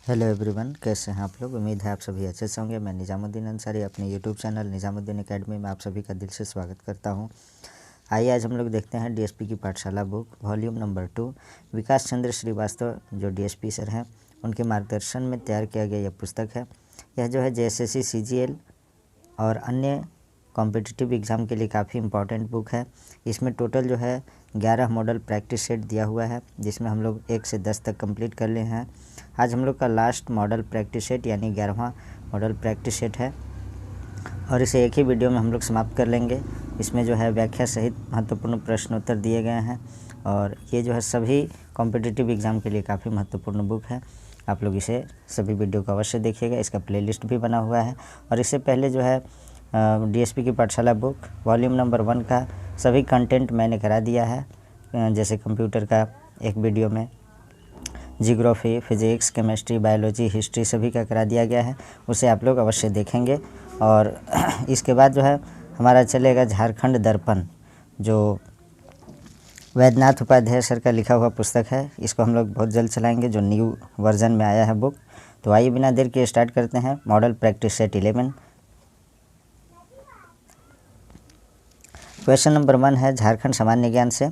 Hello everyone, कैसे हैं आप लोग। उम्मीद है आप सभी अच्छे से होंगे। मैं निजामुद्दीन अंसारी अपने यूट्यूब चैनल निजामुद्दीन एकेडमी में आप सभी का दिल से स्वागत करता हूं। आइए आज हम लोग देखते हैं डीएसपी की पाठशाला बुक वॉल्यूम नंबर 2 विकास चंद्र श्रीवास्तव जो डीएसपी सर हैं उनके मार्गदर्शन में तैयार किया गया यह पुस्तक है। यह जो है जेएसएससी सीजीएल और अन्य कॉम्पिटिटिव एग्ज़ाम के लिए काफ़ी इम्पॉर्टेंट बुक है। इसमें टोटल जो है 11 मॉडल प्रैक्टिस सेट दिया हुआ है, जिसमें हम लोग 1 से 10 तक कंप्लीट कर लिए हैं। आज हम लोग का लास्ट मॉडल प्रैक्टिस सेट यानी 11वां मॉडल प्रैक्टिस सेट है और इसे एक ही वीडियो में हम लोग समाप्त कर लेंगे। इसमें जो है व्याख्या सहित महत्वपूर्ण प्रश्नोत्तर दिए गए हैं और ये जो है सभी कॉम्पिटिटिव एग्ज़ाम के लिए काफ़ी महत्वपूर्ण बुक है। आप लोग इसे सभी वीडियो को अवश्य देखिएगा। इसका प्लेलिस्ट भी बना हुआ है और इससे पहले जो है डीएसपी की पाठशाला बुक वॉल्यूम नंबर 1 का सभी कंटेंट मैंने करा दिया है, जैसे कंप्यूटर का एक वीडियो में geography, physics, chemistry, biology, history सभी का करा दिया गया है। उसे आप लोग अवश्य देखेंगे। और इसके बाद जो है हमारा चलेगा झारखंड दर्पण, जो वैद्यनाथ उपाध्याय सर का लिखा हुआ पुस्तक है। इसको हम लोग बहुत जल्द चलाएंगे, जो न्यू वर्जन में आया है बुक। तो आइए बिना देर के स्टार्ट करते हैं model practice set 11। Question number 1 है झारखंड सामान्य ज्ञान से।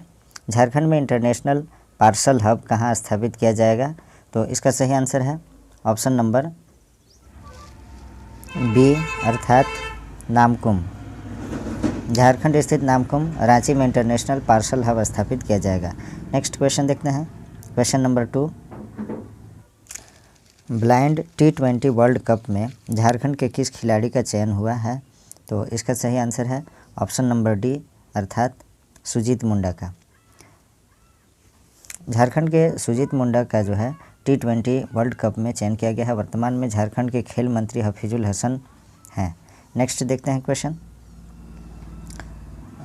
झारखंड में इंटरनेशनल पार्सल हब कहाँ स्थापित किया जाएगा? तो इसका सही आंसर है ऑप्शन नंबर बी अर्थात नामकुम। झारखंड स्थित नामकुम रांची में इंटरनेशनल पार्सल हब स्थापित किया जाएगा। नेक्स्ट क्वेश्चन देखते हैं। Question number 2, blind T20 world cup में झारखंड के किस खिलाड़ी का चयन हुआ है? तो इसका सही आंसर है ऑप्शन नंबर डी अर्थात सुजीत मुंडा का। झारखंड के सुजीत मुंडा का जो है T20 वर्ल्ड कप में चयन किया गया है। वर्तमान में झारखंड के खेल मंत्री हफीजुल हसन हैं। नेक्स्ट देखते हैं क्वेश्चन।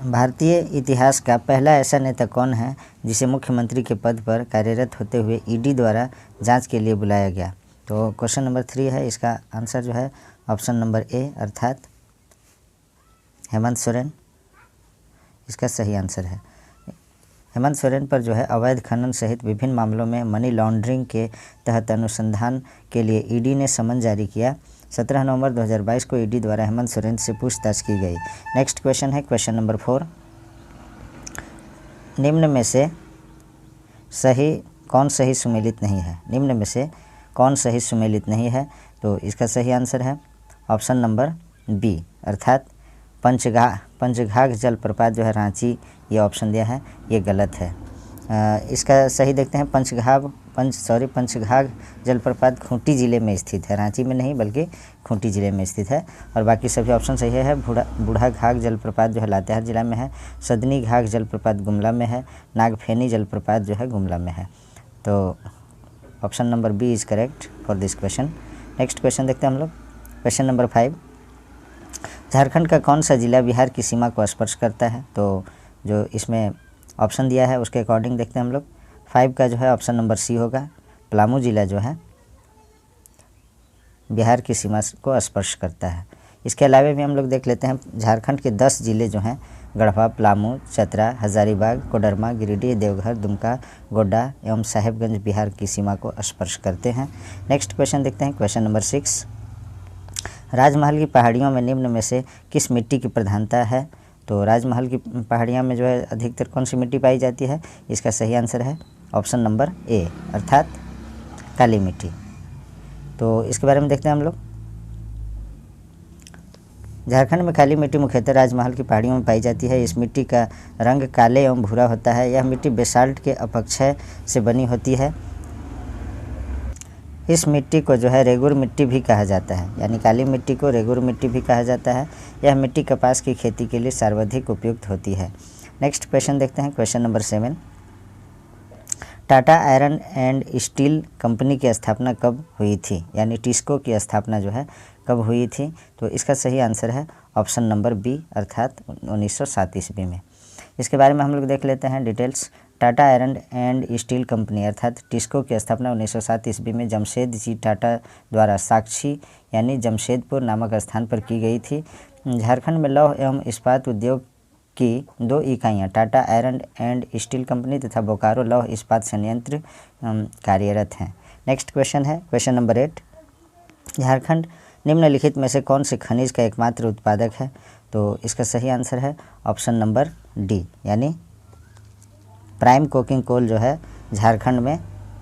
भारतीय इतिहास का पहला ऐसा नेता कौन है जिसे मुख्यमंत्री के पद पर कार्यरत होते हुए ईडी द्वारा जांच के लिए बुलाया गया? तो क्वेश्चन नंबर 3 है, इसका आंसर जो है ऑप्शन नंबर ए अर्थात हेमंत सोरेन इसका सही आंसर है। हेमंत सोरेन पर जो है अवैध खनन सहित विभिन्न मामलों में मनी लॉन्ड्रिंग के तहत अनुसंधान के लिए ईडी ने समन जारी किया। 17 नवंबर 2022 को ईडी द्वारा हेमंत सोरेन से पूछताछ की गई। नेक्स्ट क्वेश्चन है क्वेश्चन नंबर 4, निम्न में से कौन सही सुमेलित नहीं है? निम्न में से कौन सही सुमेलित नहीं है? तो इसका सही आंसर है ऑप्शन नंबर बी अर्थात पंचघाघ जलप्रपात जो है रांची, ये ऑप्शन दिया है, ये गलत है। इसका सही देखते हैं। पंचघाघ जलप्रपात खूंटी ज़िले में स्थित है, रांची में नहीं बल्कि खूंटी ज़िले में स्थित है। और बाकी सभी ऑप्शन सही है। बूढ़ा घाघ जलप्रपात जो है लातेहार जिला में है। सदनी घाघ जलप्रपात गुमला में है। नागफेनी जलप्रपात जो है गुमला में है। तो option number B is correct for this question. Next question देखते हैं हम लोग। क्वेश्चन नंबर 5, झारखंड का कौन सा जिला बिहार की सीमा को स्पर्श करता है? तो जो इसमें ऑप्शन दिया है उसके अकॉर्डिंग देखते हैं हम लोग। 5 का जो है ऑप्शन नंबर सी होगा। पलामू जिला जो है बिहार की सीमा को स्पर्श करता है। इसके अलावा भी हम लोग देख लेते हैं झारखंड के 10 जिले जो हैं गढ़वा, पलामू, चतरा, हजारीबाग, कोडरमा, गिरिडीह, देवघर, दुमका, गोड्डा एवं साहेबगंज बिहार की सीमा को स्पर्श करते हैं। नेक्स्ट क्वेश्चन देखते हैं। क्वेश्चन नंबर 6, राजमहल की पहाड़ियों में निम्न में से किस मिट्टी की प्रधानता है? तो राजमहल की पहाड़ियाँ में जो है अधिकतर कौन सी मिट्टी पाई जाती है? इसका सही आंसर है ऑप्शन नंबर ए अर्थात काली मिट्टी। तो इसके बारे में देखते हैं हम लोग। झारखंड में काली मिट्टी मुख्यतः राजमहल की पहाड़ियों में पाई जाती है। इस मिट्टी का रंग काले एवं भूरा होता है। यह मिट्टी बेसाल्ट के अपक्षय से बनी होती है। इस मिट्टी को जो है रेगुर मिट्टी भी कहा जाता है, यानी काली मिट्टी को रेगुर मिट्टी भी कहा जाता है। यह मिट्टी कपास की खेती के लिए सर्वाधिक उपयुक्त होती है। नेक्स्ट क्वेश्चन देखते हैं। Question number 7, Tata iron and steel company की स्थापना कब हुई थी? यानी टिस्को की स्थापना जो है कब हुई थी? तो इसका सही आंसर है ऑप्शन नंबर बी अर्थात 1907 ईस्वी में। इसके बारे में हम लोग देख लेते हैं details. Tata iron and steel company अर्थात टिस्को की स्थापना 1907 ईस्वी में जमशेद जी टाटा द्वारा साक्षी यानी जमशेदपुर नामक स्थान पर की गई थी। झारखंड में लौह एवं इस्पात उद्योग की 2 इकाइयाँ Tata iron and steel company तथा बोकारो लौह इस्पात संयंत्र कार्यरत हैं। नेक्स्ट क्वेश्चन है क्वेश्चन नंबर 8, झारखंड निम्नलिखित में से कौन से खनिज का एकमात्र उत्पादक है? तो इसका सही आंसर है ऑप्शन नंबर डी, यानी प्राइम कोकिंग कोल जो है झारखंड में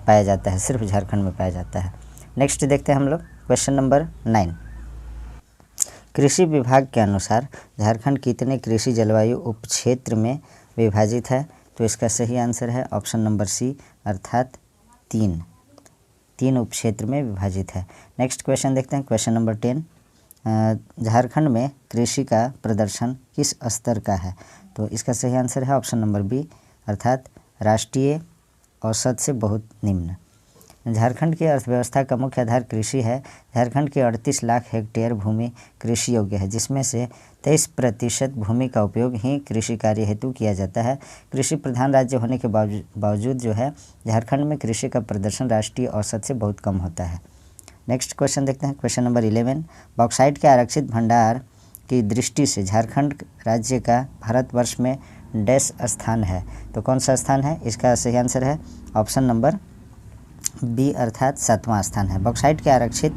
पाया जाता है, सिर्फ झारखंड में पाया जाता है। नेक्स्ट देखते हैं हम लोग क्वेश्चन नंबर 9, कृषि विभाग के अनुसार झारखंड कितने कृषि जलवायु उपक्षेत्र में विभाजित है? तो इसका सही आंसर है ऑप्शन नंबर सी, अर्थात 3 उपक्षेत्र में विभाजित है। नेक्स्ट क्वेश्चन देखते हैं क्वेश्चन नंबर 10, झारखंड में कृषि का प्रदर्शन किस स्तर का है? तो इसका सही आंसर है ऑप्शन नंबर बी, अर्थात राष्ट्रीय औसत से बहुत निम्न। झारखंड की अर्थव्यवस्था का मुख्य आधार कृषि है। झारखंड की 38 लाख हेक्टेयर भूमि कृषि योग्य है, जिसमें से 23% भूमि का उपयोग ही कृषि कार्य हेतु किया जाता है। कृषि प्रधान राज्य होने के बावजूद जो है झारखंड में कृषि का प्रदर्शन राष्ट्रीय औसत से बहुत कम होता है। नेक्स्ट क्वेश्चन देखते हैं क्वेश्चन नंबर 11, बॉक्साइट के आरक्षित भंडार की दृष्टि से झारखंड राज्य का भारतवर्ष में डैश स्थान है? तो कौन सा स्थान है? इसका सही आंसर है ऑप्शन नंबर बी, अर्थात 7वां स्थान है। बॉक्साइट के आरक्षित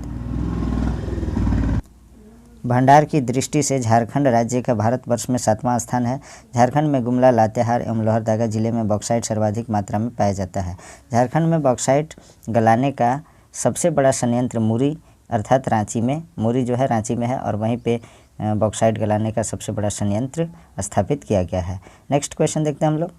भंडार की दृष्टि से झारखंड राज्य का भारतवर्ष में 7वां स्थान है। झारखंड में गुमला, लातेहार एवं लोहरदगा जिले में बॉक्साइट सर्वाधिक मात्रा में पाया जाता है। झारखंड में बॉक्साइट गलाने का सबसे बड़ा संयंत्र मुरी अर्थात रांची में, मुरी जो है रांची में है और वहीं पे बॉक्साइट गलाने का सबसे बड़ा संयंत्र स्थापित किया गया है। नेक्स्ट क्वेश्चन देखते हैं हम लोग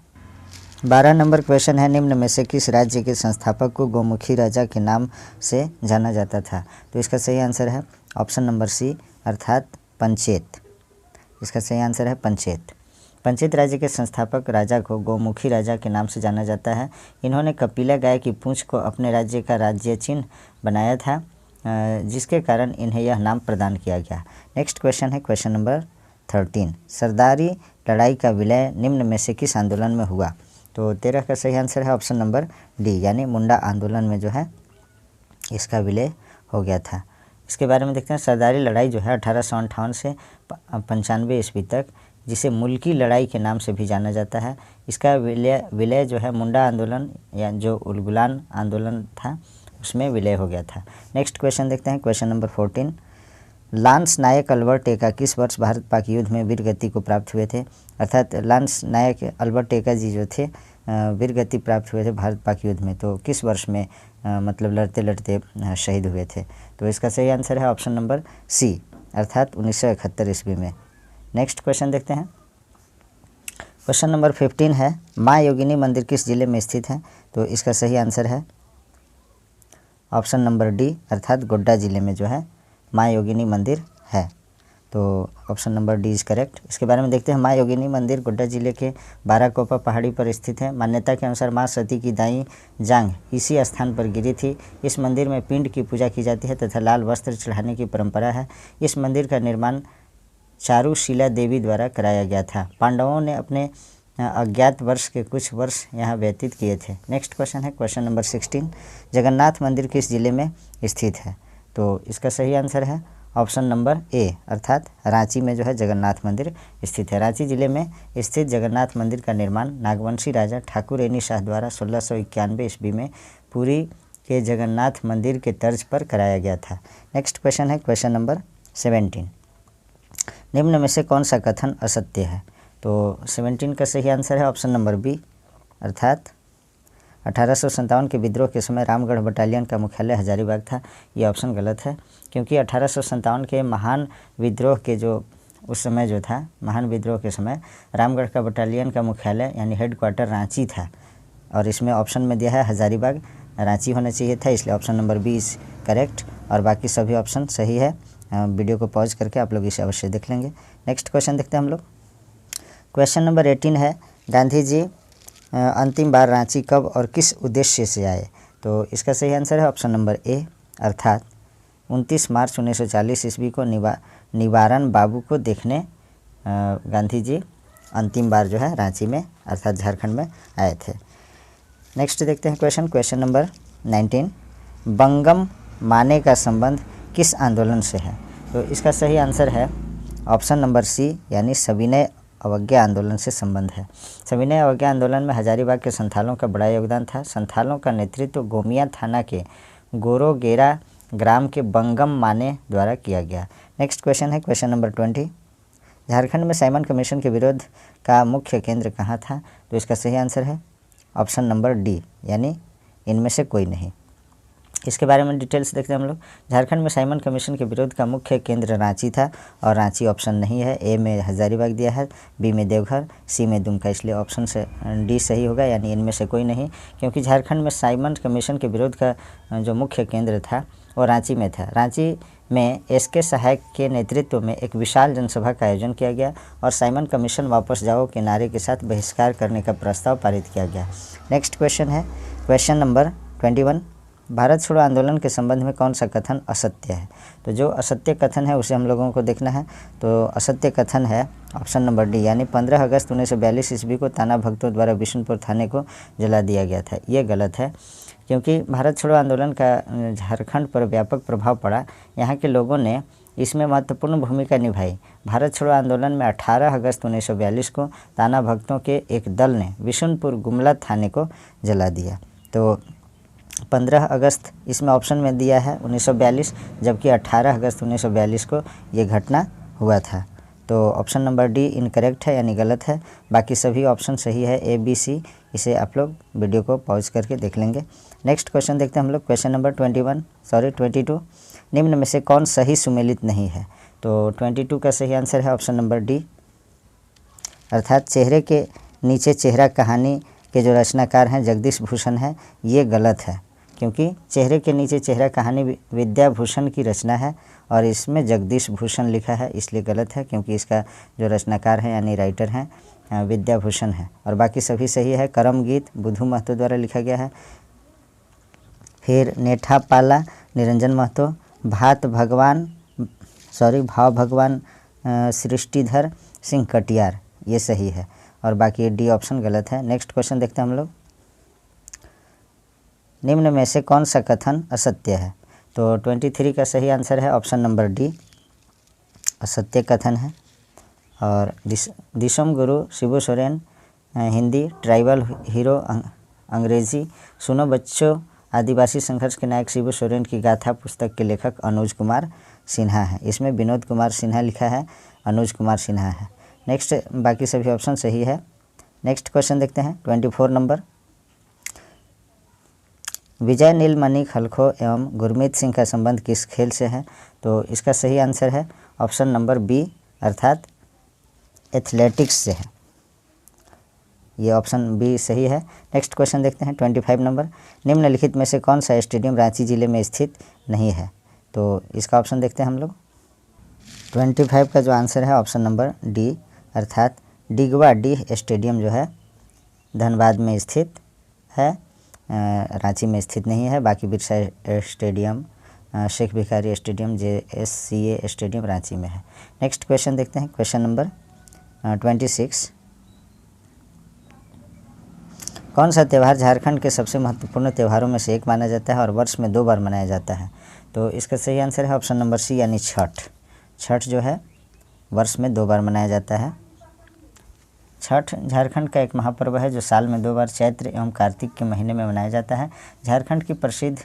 12 नंबर क्वेश्चन है, निम्न में से किस राज्य के संस्थापक को गौमुखी राजा के नाम से जाना जाता था? तो इसका सही आंसर है ऑप्शन नंबर सी, अर्थात पंचेत। इसका सही आंसर है पंचेत। पंचेत राज्य के संस्थापक राजा को गौमुखी राजा के नाम से जाना जाता है। इन्होंने कपिला गाय की पूंछ को अपने राज्य का राज्य चिन्ह बनाया था, जिसके कारण इन्हें यह नाम प्रदान किया गया। नेक्स्ट क्वेश्चन है क्वेश्चन नंबर 13, सरदारी लड़ाई का विलय निम्न में से किस आंदोलन में हुआ? तो 13 का सही आंसर है ऑप्शन नंबर डी, यानी मुंडा आंदोलन में जो है इसका विलय हो गया था। इसके बारे में देखते हैं। सरदारी लड़ाई जो है 1858 से 95 ईस्वी तक, जिसे मुल्की लड़ाई के नाम से भी जाना जाता है, इसका विलय जो है मुंडा आंदोलन या जो उलगुलान आंदोलन था उसमें विलय हो गया था। नेक्स्ट क्वेश्चन देखते हैं क्वेश्चन नंबर 14, लांस नायक अल्बर्ट एक्का किस वर्ष भारत पाक युद्ध में वीरगति को प्राप्त हुए थे? अर्थात लांस नायक अल्बर्ट एक्का जी जो थे वीरगति प्राप्त हुए थे भारत पाक युद्ध में, तो किस वर्ष में मतलब लड़ते लड़ते शहीद हुए थे? तो इसका सही आंसर है ऑप्शन नंबर सी, अर्थात 1971 ईस्वी में। नेक्स्ट क्वेश्चन देखते हैं। क्वेश्चन नंबर 15 है, माँ योगिनी मंदिर किस जिले में स्थित है? तो इसका सही आंसर है ऑप्शन नंबर डी, अर्थात गोड्डा जिले में जो है माँ योगिनी मंदिर है। तो option number D is correct. इसके बारे में देखते हैं। माँ योगिनी मंदिर गोड्डा जिले के बाराकोपा पहाड़ी पर स्थित है। मान्यता के अनुसार माँ सती की दाई जांघ इसी स्थान पर गिरी थी। इस मंदिर में पिंड की पूजा की जाती है तथा लाल वस्त्र चढ़ाने की परंपरा है। इस मंदिर का निर्माण चारुशीला देवी द्वारा कराया गया था। पांडवों ने अपने अज्ञात वर्ष के कुछ वर्ष यहाँ व्यतीत किए थे। नेक्स्ट क्वेश्चन है क्वेश्चन नंबर 16, जगन्नाथ मंदिर किस जिले में स्थित है? तो इसका सही आंसर है ऑप्शन नंबर ए, अर्थात रांची में जो है जगन्नाथ मंदिर स्थित है। रांची जिले में स्थित जगन्नाथ मंदिर का निर्माण नागवंशी राजा ठाकुरैनी शाह द्वारा 1691 ईस्वी में पुरी के जगन्नाथ मंदिर के तर्ज पर कराया गया था। नेक्स्ट क्वेश्चन है क्वेश्चन नंबर 17, निम्न में से कौन सा कथन असत्य है? तो 17 का सही आंसर है ऑप्शन नंबर बी, अर्थात 1857 के विद्रोह के समय रामगढ़ बटालियन का मुख्यालय हजारीबाग था। ये ऑप्शन गलत है, क्योंकि 1857 के महान विद्रोह के जो उस समय जो था महान विद्रोह के समय रामगढ़ का बटालियन का मुख्यालय यानी हेडक्वार्टर रांची था, और इसमें ऑप्शन में दिया है हजारीबाग, रांची होना चाहिए था, इसलिए option number B is correct और बाकी सभी ऑप्शन सही है। वीडियो को पॉज करके आप लोग इसे अवश्य देख लेंगे। नेक्स्ट क्वेश्चन देखते हैं हम लोग। क्वेश्चन नंबर 18 है, गांधी जी अंतिम बार रांची कब और किस उद्देश्य से आए? तो इसका सही आंसर है ऑप्शन नंबर ए, अर्थात 29 मार्च 1940 ईस्वी को निवारण बाबू को देखने गांधी जी अंतिम बार जो है रांची में अर्थात झारखंड में आए थे। नेक्स्ट देखते हैं क्वेश्चन नंबर 19, बंगम माने का संबंध किस आंदोलन से है? तो इसका सही आंसर है ऑप्शन नंबर सी, यानी सविनय अवज्ञा आंदोलन से संबंध है। सविनय अवज्ञा आंदोलन में हजारीबाग के संथालों का बड़ा योगदान था। संथालों का नेतृत्व गोमिया थाना के गोरोगेरा ग्राम के बंगम माने द्वारा किया गया। नेक्स्ट क्वेश्चन है क्वेश्चन नंबर 20। झारखंड में साइमन कमीशन के विरोध का मुख्य केंद्र कहाँ था? तो इसका सही आंसर है ऑप्शन नंबर डी, यानी इनमें से कोई नहीं। इसके बारे में डिटेल्स देखते हैं हम लोग। झारखंड में साइमन कमीशन के विरोध का मुख्य केंद्र रांची था और रांची ऑप्शन नहीं है। ए में हजारीबाग दिया है, बी में देवघर, सी में दुमका, इसलिए ऑप्शन से डी सही होगा, यानी इनमें से कोई नहीं, क्योंकि झारखंड में साइमन कमीशन के विरोध का जो मुख्य केंद्र था वो रांची में था। रांची में एसके सहायक के नेतृत्व में एक विशाल जनसभा का आयोजन किया गया और साइमन कमीशन वापस जाओ के नारे के साथ बहिष्कार करने का प्रस्ताव पारित किया गया। नेक्स्ट क्वेश्चन है क्वेश्चन नंबर 21। भारत छोड़ो आंदोलन के संबंध में कौन सा कथन असत्य है? तो जो असत्य कथन है उसे हम लोगों को देखना है। तो असत्य कथन है ऑप्शन नंबर डी, यानी 15 अगस्त 1942 ईस्वी को ताना भगतों द्वारा बिशुनपुर थाने को जला दिया गया था। ये गलत है, क्योंकि भारत छोड़ो आंदोलन का झारखंड पर व्यापक प्रभाव पड़ा। यहाँ के लोगों ने इसमें महत्वपूर्ण भूमिका निभाई। भारत छोड़ो आंदोलन में 18 अगस्त 1942 को ताना भगतों के एक दल ने बिशुनपुर गुमला थाने को जला दिया। तो 15 अगस्त इसमें ऑप्शन में दिया है 1942, जबकि 18 अगस्त 1942 को ये घटना हुआ था। तो ऑप्शन नंबर डी इनकरेक्ट है, यानी गलत है। बाकी सभी ऑप्शन सही है, ए बी सी। इसे आप लोग वीडियो को पॉज करके देख लेंगे। नेक्स्ट क्वेश्चन देखते हैं हम लोग, क्वेश्चन नंबर 22। निम्न में से कौन सही सुमेलित नहीं है? तो 22 का सही आंसर है ऑप्शन नंबर डी, अर्थात चेहरे के नीचे चेहरा कहानी के जो रचनाकार हैं जगदीश भूषण हैं। ये गलत है, क्योंकि चेहरे के नीचे चेहरा कहानी विद्याभूषण की रचना है और इसमें जगदीश भूषण लिखा है, इसलिए गलत है, क्योंकि इसका जो रचनाकार है यानी राइटर हैं विद्याभूषण है। और बाकी सभी सही है। करम गीत बुधू महतो द्वारा लिखा गया है। फिर नेठा पाला निरंजन महतो, भाव भगवान सृष्टिधर सिंह कटियार, ये सही है। और बाकी डी ऑप्शन गलत है। नेक्स्ट क्वेश्चन देखते हैं हम लोग। निम्न में से कौन सा कथन असत्य है? तो 23 का सही आंसर है ऑप्शन नंबर डी, असत्य कथन है। और दिसोम गुरु शिबू सोरेन हिंदी, ट्राइबल हीरो अंग्रेजी, सुनो बच्चों आदिवासी संघर्ष के नायक शिबू सोरेन की गाथा पुस्तक के लेखक अनुज कुमार सिन्हा है। इसमें विनोद कुमार सिन्हा लिखा है, अनुज कुमार सिन्हा है। नेक्स्ट बाकी सभी ऑप्शन सही है। नेक्स्ट क्वेश्चन देखते हैं 24 नंबर। विजय नीलमणि खलखो एवं गुरमीत सिंह का संबंध किस खेल से है? तो इसका सही आंसर है ऑप्शन नंबर बी, अर्थात एथलेटिक्स से है। ये ऑप्शन बी सही है। नेक्स्ट क्वेश्चन देखते हैं 25 नंबर। निम्नलिखित में से कौन सा स्टेडियम रांची जिले में स्थित नहीं है? तो इसका ऑप्शन देखते हैं हम लोग। 25 का जो आंसर है ऑप्शन नंबर डी, अर्थात डिगवा डीह स्टेडियम जो है धनबाद में स्थित है, रांची में स्थित नहीं है। बाकी Birsa stadium, Sheikh Bhikhari stadium, JSCA stadium Ranchi में है। नेक्स्ट क्वेश्चन देखते हैं क्वेश्चन नंबर 26। कौन सा त्यौहार झारखंड के सबसे महत्वपूर्ण त्योहारों में से एक माना जाता है और वर्ष में 2 बार मनाया जाता है? तो इसका सही आंसर है ऑप्शन नंबर सी, यानी छठ। छठ जो है वर्ष में 2 बार मनाया जाता है। छठ झारखंड का एक महापर्व है जो साल में 2 बार चैत्र एवं कार्तिक के महीने में मनाया जाता है। झारखंड की प्रसिद्ध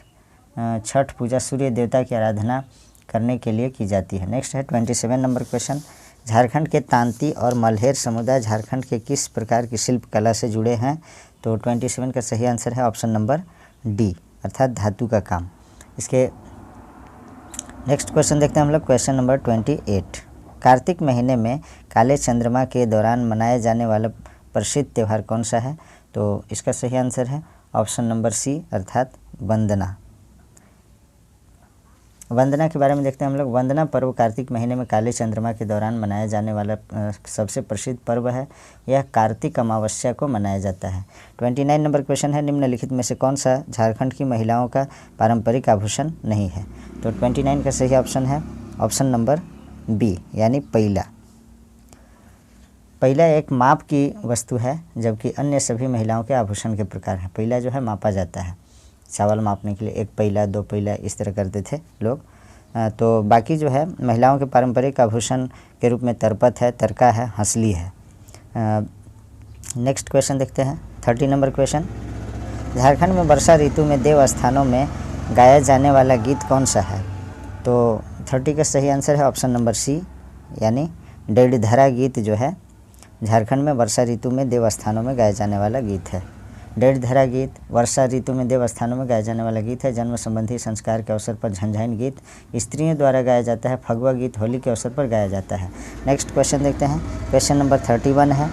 छठ पूजा सूर्य देवता की आराधना करने के लिए की जाती है। नेक्स्ट है 27 नंबर क्वेश्चन। झारखंड के तांती और मल्हेर समुदाय झारखंड के किस प्रकार की शिल्प कला से जुड़े हैं? तो 27 का सही आंसर है ऑप्शन नंबर डी, अर्थात धातु का काम। इसके नेक्स्ट क्वेश्चन देखते हैं हम लोग, क्वेश्चन नंबर 28। कार्तिक महीने में काले चंद्रमा के दौरान मनाया जाने वाला प्रसिद्ध त्यौहार कौन सा है? तो इसका सही आंसर है ऑप्शन नंबर सी, अर्थात वंदना। वंदना के बारे में देखते हैं हम लोग। वंदना पर्व कार्तिक महीने में काले चंद्रमा के दौरान मनाया जाने वाला सबसे प्रसिद्ध पर्व है। यह कार्तिक अमावस्या को मनाया जाता है। 29 नंबर क्वेश्चन है, निम्नलिखित में से कौन सा झारखंड की महिलाओं का पारंपरिक आभूषण नहीं है? तो 29 का सही ऑप्शन है ऑप्शन नंबर बी, यानी पैला। पैला एक माप की वस्तु है, जबकि अन्य सभी महिलाओं के आभूषण के प्रकार हैं। पैला जो है मापा जाता है, चावल मापने के लिए 1 पैला 2 पैला इस तरह करते थे लोग। तो बाकी जो है महिलाओं के पारंपरिक आभूषण के रूप में तरपत है, तरका है, हंसली है। नेक्स्ट क्वेश्चन देखते हैं 30 नंबर क्वेश्चन। झारखंड में वर्षा ऋतु में देव स्थानों में गाया जाने वाला गीत कौन सा है? तो 30 का सही आंसर है ऑप्शन नंबर सी, यानी डेढ़धरा गीत जो है झारखंड में वर्षा ऋतु में देवस्थानों में गाया जाने वाला गीत है। डेढ़धरा गीत वर्षा ऋतु में देवस्थानों में गाया जाने वाला गीत है। जन्म संबंधी संस्कार के अवसर पर झंझाइन गीत स्त्रियों द्वारा गाया जाता है। फगुआ गीत होली के अवसर पर गाया जाता है। नेक्स्ट क्वेश्चन देखते हैं। क्वेश्चन नंबर 31 है,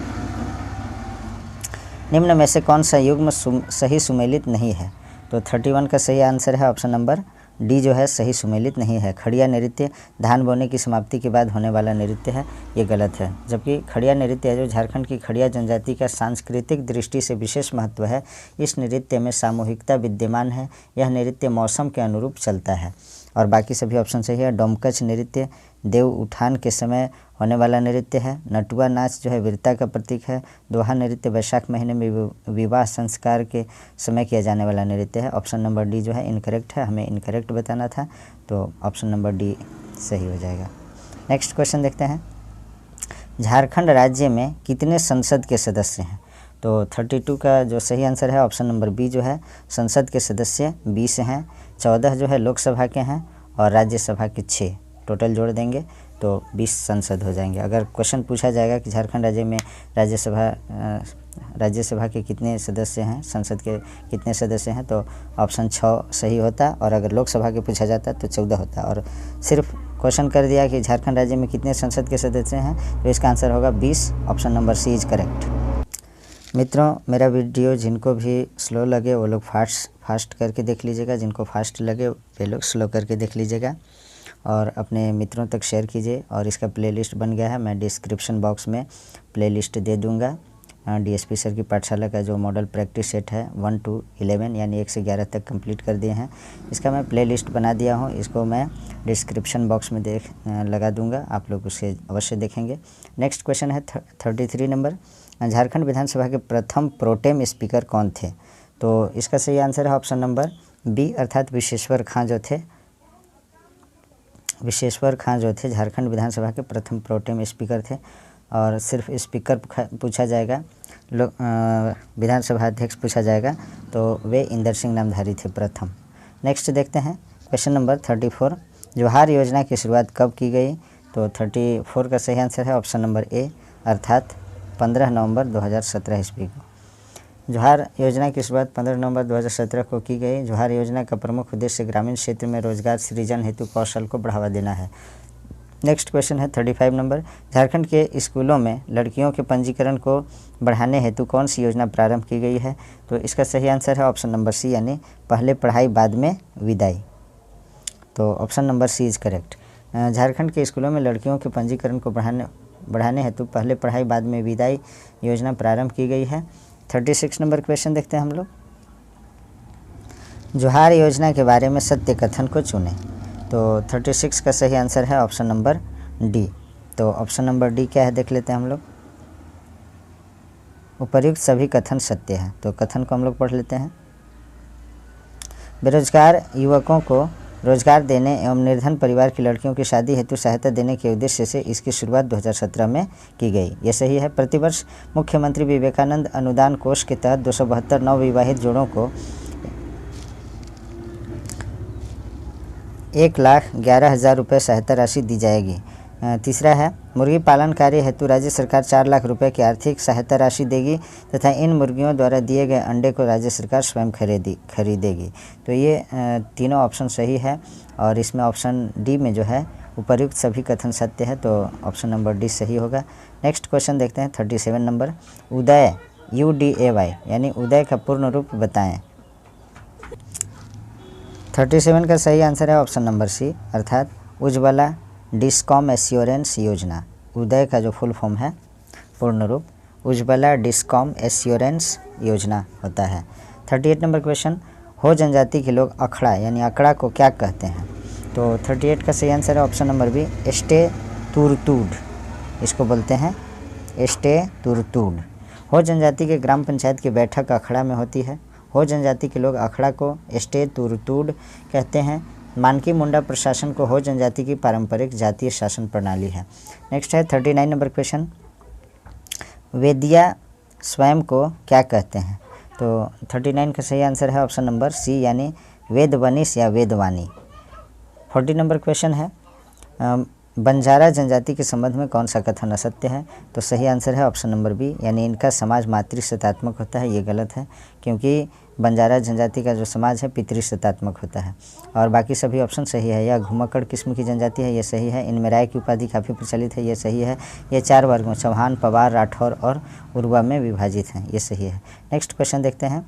निम्न में से कौन सा युग्म सही सुमेलित नहीं है? तो 31 का सही आंसर है ऑप्शन नंबर डी जो है सही सुमेलित नहीं है। खड़िया नृत्य धान बोने की समाप्ति के बाद होने वाला नृत्य है, ये गलत है। जबकि खड़िया नृत्य है जो झारखंड की खड़िया जनजाति का सांस्कृतिक दृष्टि से विशेष महत्व है। इस नृत्य में सामूहिकता विद्यमान है। यह नृत्य मौसम के अनुरूप चलता है। और बाकी सभी ऑप्शन सही है। डोमकच नृत्य देव उठान के समय होने वाला नृत्य है। नटुआ नाच जो है वीरता का प्रतीक है। दोहा नृत्य वैशाख महीने में विवाह संस्कार के समय किया जाने वाला नृत्य है। ऑप्शन नंबर डी जो है इनकरेक्ट है, हमें इनकरेक्ट बताना था, तो ऑप्शन नंबर डी सही हो जाएगा। नेक्स्ट क्वेश्चन देखते हैं। झारखंड राज्य में कितने संसद के सदस्य हैं? तो 32 का जो सही आंसर है ऑप्शन नंबर बी जो है संसद के सदस्य 20 हैं। 14 जो है लोकसभा के हैं और राज्यसभा के 6, टोटल जोड़ देंगे तो 20 संसद हो जाएंगे। अगर क्वेश्चन पूछा जाएगा कि झारखंड राज्य में राज्यसभा के कितने सदस्य हैं, संसद के कितने सदस्य हैं, तो ऑप्शन 6 सही होता। और अगर लोकसभा के पूछा जाता तो 14 होता। और सिर्फ क्वेश्चन कर दिया कि झारखंड राज्य में कितने संसद के सदस्य हैं, तो इसका आंसर होगा 20, option number C is correct. मित्रों, मेरा वीडियो जिनको भी स्लो लगे वो लोग फास्ट करके देख लीजिएगा, जिनको फास्ट लगे वे लोग स्लो करके देख लीजिएगा और अपने मित्रों तक शेयर कीजिए। और इसका प्लेलिस्ट बन गया है, मैं डिस्क्रिप्शन बॉक्स में प्लेलिस्ट दे दूंगा। डीएसपी सर की पाठशाला का जो मॉडल प्रैक्टिस सेट है 1 to 11 यानी 1 से 11 तक कंप्लीट कर दिए हैं, इसका मैं प्लेलिस्ट बना दिया हूँ। इसको मैं डिस्क्रिप्शन बॉक्स में लगा दूंगा, आप लोग उसे अवश्य देखेंगे। नेक्स्ट क्वेश्चन है 33 नंबर। झारखंड विधानसभा के प्रथम प्रोटेम स्पीकर कौन थे? तो इसका सही आंसर है ऑप्शन नंबर बी, अर्थात विशेश्वर खां जो थे। विशेश्वर खां जो थे झारखंड विधानसभा के प्रथम प्रोटेम स्पीकर थे। और सिर्फ स्पीकर पूछा जाएगा, विधानसभा अध्यक्ष पूछा जाएगा तो वे इंदर सिंह नामधारी थे प्रथम। नेक्स्ट देखते हैं क्वेश्चन नंबर 34। जोहार योजना की शुरुआत कब की गई? तो 34 का सही आंसर है ऑप्शन नंबर ए, अर्थात 15 नवंबर 2017 ईस्वी को। जोहार योजना की शुरुआत 15 नवंबर 2017 को की गई। जोहार योजना का प्रमुख उद्देश्य ग्रामीण क्षेत्र में रोजगार सृजन हेतु कौशल को बढ़ावा देना है। नेक्स्ट क्वेश्चन है 35 नंबर। झारखंड के स्कूलों में लड़कियों के पंजीकरण को बढ़ाने हेतु कौन सी योजना प्रारंभ की गई है? तो इसका सही आंसर है ऑप्शन नंबर सी, यानी पहले पढ़ाई बाद में विदाई। तो option number C is correct. Jharkhand के स्कूलों में लड़कियों के पंजीकरण को बढ़ाने हेतु पहले पढ़ाई बाद में विदाई योजना प्रारंभ की गई है। 36 नंबर क्वेश्चन देखते हैं हम लोग। जोहार योजना के बारे में सत्य कथन को चुनें। तो 36 का सही आंसर है ऑप्शन नंबर डी। तो ऑप्शन नंबर डी क्या है देख लेते हैं हम लोग। उपर्युक्त सभी कथन सत्य हैं। तो कथन को हम लोग पढ़ लेते हैं। बेरोजगार युवकों को रोजगार देने एवं निर्धन परिवार की लड़कियों की शादी हेतु सहायता देने के उद्देश्य से इसकी शुरुआत 2017 में की गई। ये सही है। प्रतिवर्ष मुख्यमंत्री विवेकानंद अनुदान कोष के तहत 272 नवविवाहित जोड़ों को 1,11,000 रुपये सहायता राशि दी जाएगी। तीसरा है मुर्गी पालन कार्य हेतु राज्य सरकार 4 लाख रुपए की आर्थिक सहायता राशि देगी तथा इन मुर्गियों द्वारा दिए गए अंडे को राज्य सरकार स्वयं खरीदेगी। तो ये तीनों ऑप्शन सही है और इसमें ऑप्शन डी में जो है उपर्युक्त सभी कथन सत्य है, तो ऑप्शन नंबर डी सही होगा। नेक्स्ट क्वेश्चन देखते हैं 37 नंबर। उदय UDAY यानी उदय का पूर्ण रूप बताएं। 37 का सही आंसर है ऑप्शन नंबर सी, अर्थात उज्ज्वला डिस्कॉम एश्योरेंस योजना। उदय का जो फुल फॉर्म है पूर्ण रूप उज्ज्वला डिस्कॉम एश्योरेंस योजना होता है। 38 नंबर क्वेश्चन। हो जनजाति के लोग अखड़ा यानी अकड़ा को क्या कहते हैं? तो 38 का सही आंसर है ऑप्शन नंबर बी, एस्टे तुरतूड। इसको बोलते हैं एस्टे तुरतूड। हो जनजाति के ग्राम पंचायत की बैठक अखड़ा में होती है। हो जनजाति के लोग अखड़ा को एस्टे तुरतूड कहते हैं। मानकी मुंडा प्रशासन को हो जनजाति की पारंपरिक जातीय शासन प्रणाली है। नेक्स्ट है 39 नंबर क्वेश्चन। वेदिया स्वयं को क्या कहते हैं? तो 39 का सही आंसर है ऑप्शन नंबर सी, यानी वेदवनिस या वेदवानी। 40 नंबर क्वेश्चन है बंजारा जनजाति के संबंध में कौन सा कथन असत्य है? तो सही आंसर है ऑप्शन नंबर बी, यानी इनका समाज मातृसत्तात्मक होता है। ये गलत है, क्योंकि बंजारा जनजाति का जो समाज है पितृसत्तात्मक होता है। और बाकी सभी ऑप्शन सही है। यह घुमक्कड़ किस्म की जनजाति है, ये सही है। इनमें राय की उपाधि काफ़ी प्रचलित है, ये सही है। ये 4 वर्गों चौहान, पवार, राठौर और उर्वा में विभाजित हैं, ये सही है। नेक्स्ट क्वेश्चन देखते हैं।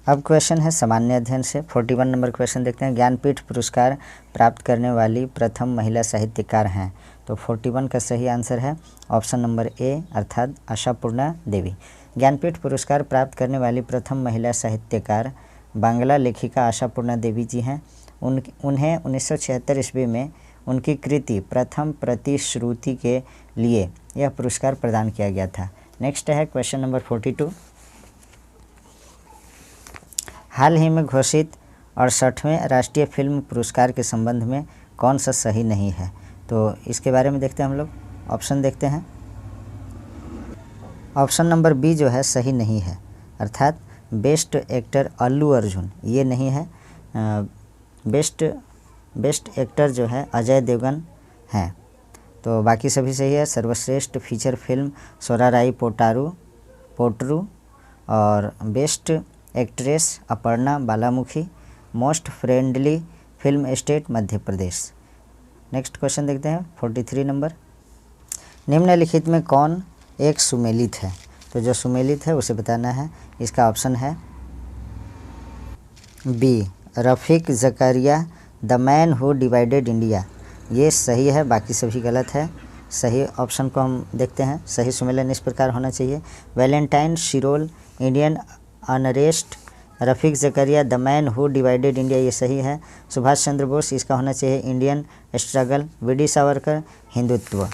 अब क्वेश्चन है सामान्य अध्ययन से। 41 नंबर क्वेश्चन देखते हैं। ज्ञानपीठ पुरस्कार प्राप्त करने वाली प्रथम महिला साहित्यकार हैं? तो 41 का सही आंसर है ऑप्शन नंबर ए, अर्थात आशापूर्णा देवी। ज्ञानपीठ पुरस्कार प्राप्त करने वाली प्रथम महिला साहित्यकार बांग्ला लेखिका आशापूर्णा देवी जी हैं। उन्हें 1976 ईस्वी में उनकी कृति प्रथम प्रतिश्रुति के लिए यह पुरस्कार प्रदान किया गया था। नेक्स्ट है क्वेश्चन नंबर 42। हाल ही में घोषित 68वें राष्ट्रीय फिल्म पुरस्कार के संबंध में कौन सा सही नहीं है? तो इसके बारे में देखते हैं हम लोग। ऑप्शन देखते हैं। ऑप्शन नंबर बी जो है सही नहीं है, अर्थात बेस्ट एक्टर अल्लू अर्जुन, ये नहीं है। बेस्ट एक्टर जो है अजय देवगन हैं। तो बाकी सभी सही है। सर्वश्रेष्ठ फीचर फिल्म सोराराई पोटरू और best actress Aparna Balamukhi, most friendly film state Madhya Pradesh. Next question देखते हैं 43 नंबर। निम्नलिखित में कौन एक सुमेलित है? तो जो सुमेलित है उसे बताना है। इसका ऑप्शन है B, Rafiq Zakaria, the man who divided India, ये सही है। बाकी सभी गलत है। सही ऑप्शन को हम देखते हैं। सही सुमेलन इस प्रकार होना चाहिए। Valentine Shirol, Indian unrest, Rafiq Zakaria, the man who divided India, ये सही है। सुभाष चंद्र बोस, इसका होना चाहिए Indian struggle, VD. Savarkar, Hindutva.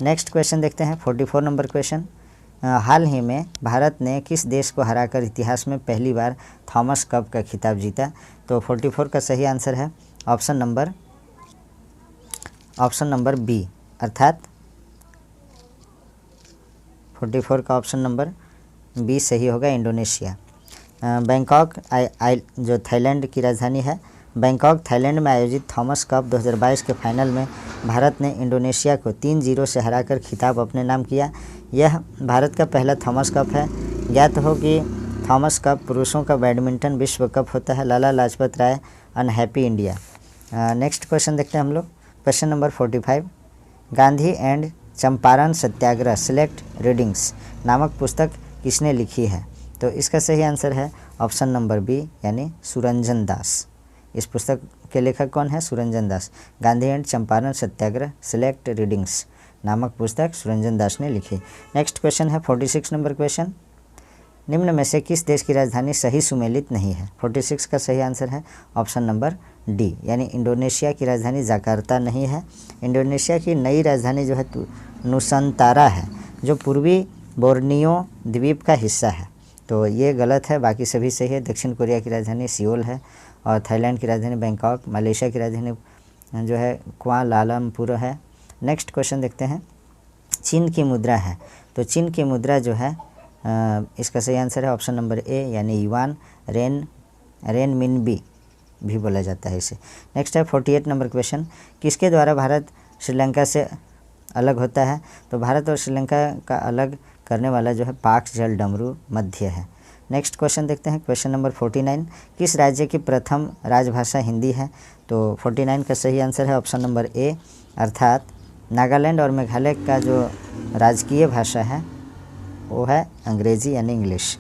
Next question देखते हैं 44 नंबर क्वेश्चन। हाल ही में भारत ने किस देश को हराकर इतिहास में पहली बार थॉमस कप का खिताब जीता? तो 44 का सही आंसर है ऑप्शन नंबर बी, अर्थात 44 का ऑप्शन नंबर बी सही होगा, इंडोनेशिया। बैंकॉक जो थाईलैंड की राजधानी है, बैंकॉक थाईलैंड में आयोजित थॉमस कप 2022 के फाइनल में भारत ने इंडोनेशिया को 3-0 से हराकर खिताब अपने नाम किया। यह भारत का पहला थॉमस कप है। ज्ञात हो कि थॉमस कप पुरुषों का बैडमिंटन विश्व कप होता है। Lala Lajpat Rai, unhappy India. Next question देखते हैं हम लोग। Question number 45। Gandhi and Champaran Satyagraha select readings नामक पुस्तक किसने लिखी है? तो इसका सही आंसर है ऑप्शन नंबर बी, यानी सुरंजन दास। इस पुस्तक के लेखक कौन है? Suranjan Das. Gandhi and Champaran Satyagraha select readings नामक पुस्तक सुरंजन दास ने लिखी। नेक्स्ट क्वेश्चन है 46 नंबर क्वेश्चन। निम्न में से किस देश की राजधानी सही सुमेलित नहीं है? 46 का सही आंसर है ऑप्शन नंबर डी, यानी इंडोनेशिया की राजधानी जकार्ता नहीं है। इंडोनेशिया की नई राजधानी जो है नुसंतारा है, जो पूर्वी बोर्नियो द्वीप का हिस्सा है। तो ये गलत है, बाकी सभी सही है। दक्षिण कोरिया की राजधानी सियोल है और थाईलैंड की राजधानी बैंकॉक, मलेशिया की राजधानी जो है कुआलालंपुर है। नेक्स्ट क्वेश्चन देखते हैं। चीन की मुद्रा है, तो चीन की मुद्रा जो है इसका सही आंसर है ऑप्शन नंबर ए, यानी युआन, रेनमिनबी भी बोला जाता है इसे। नेक्स्ट है 48 नंबर क्वेश्चन। किसके द्वारा भारत श्रीलंका से अलग होता है? तो भारत और श्रीलंका का अलग करने वाला जो है पाक जल डमरू मध्य है। नेक्स्ट क्वेश्चन देखते हैं। Question number 49। किस राज्य की प्रथम राजभाषा हिंदी है? तो 49 का सही आंसर है ऑप्शन नंबर ए, अर्थात नागालैंड और मेघालय का जो राजकीय भाषा है वो है अंग्रेज़ी, यानी इंग्लिश।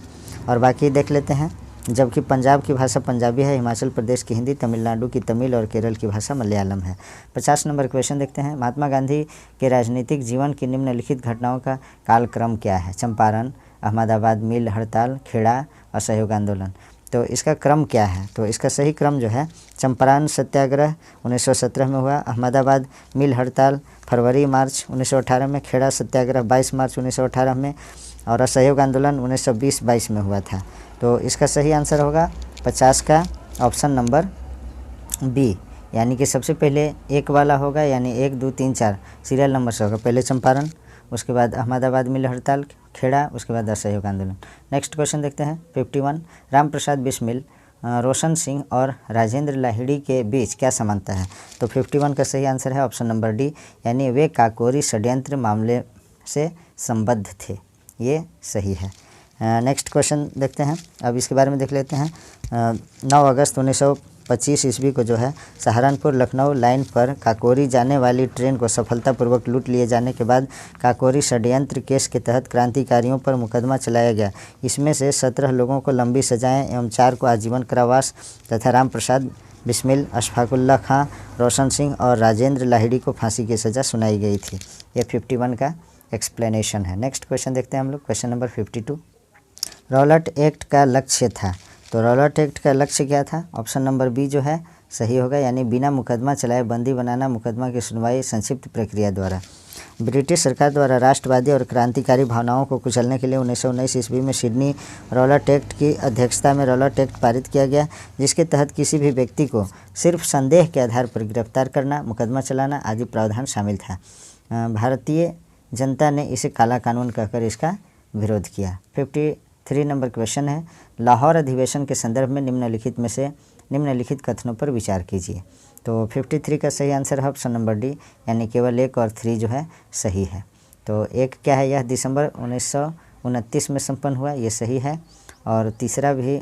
और बाकी देख लेते हैं। जबकि पंजाब की भाषा पंजाबी है, हिमाचल प्रदेश की हिंदी, तमिलनाडु की तमिल और केरल की भाषा मलयालम है। 50 नंबर क्वेश्चन देखते हैं। महात्मा गांधी के राजनीतिक जीवन की निम्नलिखित घटनाओं का कालक्रम क्या है? चंपारण, अहमदाबाद मिल हड़ताल, खेड़ा, असहयोग आंदोलन। तो इसका क्रम क्या है? तो इसका सही क्रम जो है चंपारण सत्याग्रह 1917 में हुआ, अहमदाबाद मिल हड़ताल फरवरी मार्च 1918 में, खेड़ा सत्याग्रह 22 मार्च 1918 में और असहयोग आंदोलन 1920-22 में हुआ था। तो इसका सही आंसर होगा 50 का ऑप्शन नंबर बी, यानी कि सबसे पहले एक वाला होगा, यानी 1 2 3 4 सीरियल नंबर से होगा। पहले चंपारण, उसके बाद अहमदाबाद मिल हड़ताल, खेड़ा, उसके बाद असहयोग आंदोलन। नेक्स्ट क्वेश्चन देखते हैं 51। राम प्रसाद बिस्मिल रोशन सिंह और राजेंद्र लाहिड़ी के बीच क्या समानता है? तो 51 का सही आंसर है ऑप्शन नंबर डी, यानी वे काकोरी षड्यंत्र मामले से संबद्ध थे। ये सही है। नेक्स्ट क्वेश्चन देखते हैं। अब इसके बारे में देख लेते हैं। 9 अगस्त 1925 ईस्वी को जो है सहारनपुर लखनऊ लाइन पर काकोरी जाने वाली ट्रेन को सफलतापूर्वक लूट लिए जाने के बाद काकोरी षड्यंत्र केस के तहत क्रांतिकारियों पर मुकदमा चलाया गया। इसमें से 17 लोगों को लंबी सजाएं एवं 4 को आजीवन कारावास तथा राम प्रसाद बिस्मिल, अशफाकुल्ला खां, रोशन सिंह और राजेंद्र लाहिड़ी को फांसी की सज़ा सुनाई गई थी। ये 51 का एक्सप्लेनेशन है। नेक्स्ट क्वेश्चन देखते हैं हम लोग। क्वेश्चन नंबर 52, रॉलट एक्ट का लक्ष्य था। तो रॉलट एक्ट का लक्ष्य क्या था? ऑप्शन नंबर बी जो है सही होगा, यानी बिना मुकदमा चलाए बंदी बनाना, मुकदमा की सुनवाई संक्षिप्त प्रक्रिया द्वारा। ब्रिटिश सरकार द्वारा राष्ट्रवादी और क्रांतिकारी भावनाओं को कुचलने के लिए 1919 ईस्वी में सिडनी रॉलट एक्ट की अध्यक्षता में रॉलट एक्ट पारित किया गया, जिसके तहत किसी भी व्यक्ति को सिर्फ संदेह के आधार पर गिरफ्तार करना, मुकदमा चलाना आदि प्रावधान शामिल था। भारतीय जनता ने इसे काला कानून कहकर इसका विरोध किया। 53 नंबर क्वेश्चन है, लाहौर अधिवेशन के संदर्भ में निम्नलिखित में से निम्नलिखित कथनों पर विचार कीजिए। तो 53 का सही आंसर है ऑप्शन नंबर डी, यानी केवल 1 और 3 जो है सही है। तो एक क्या है, यह दिसंबर 1929 में संपन्न हुआ, ये सही है। और तीसरा भी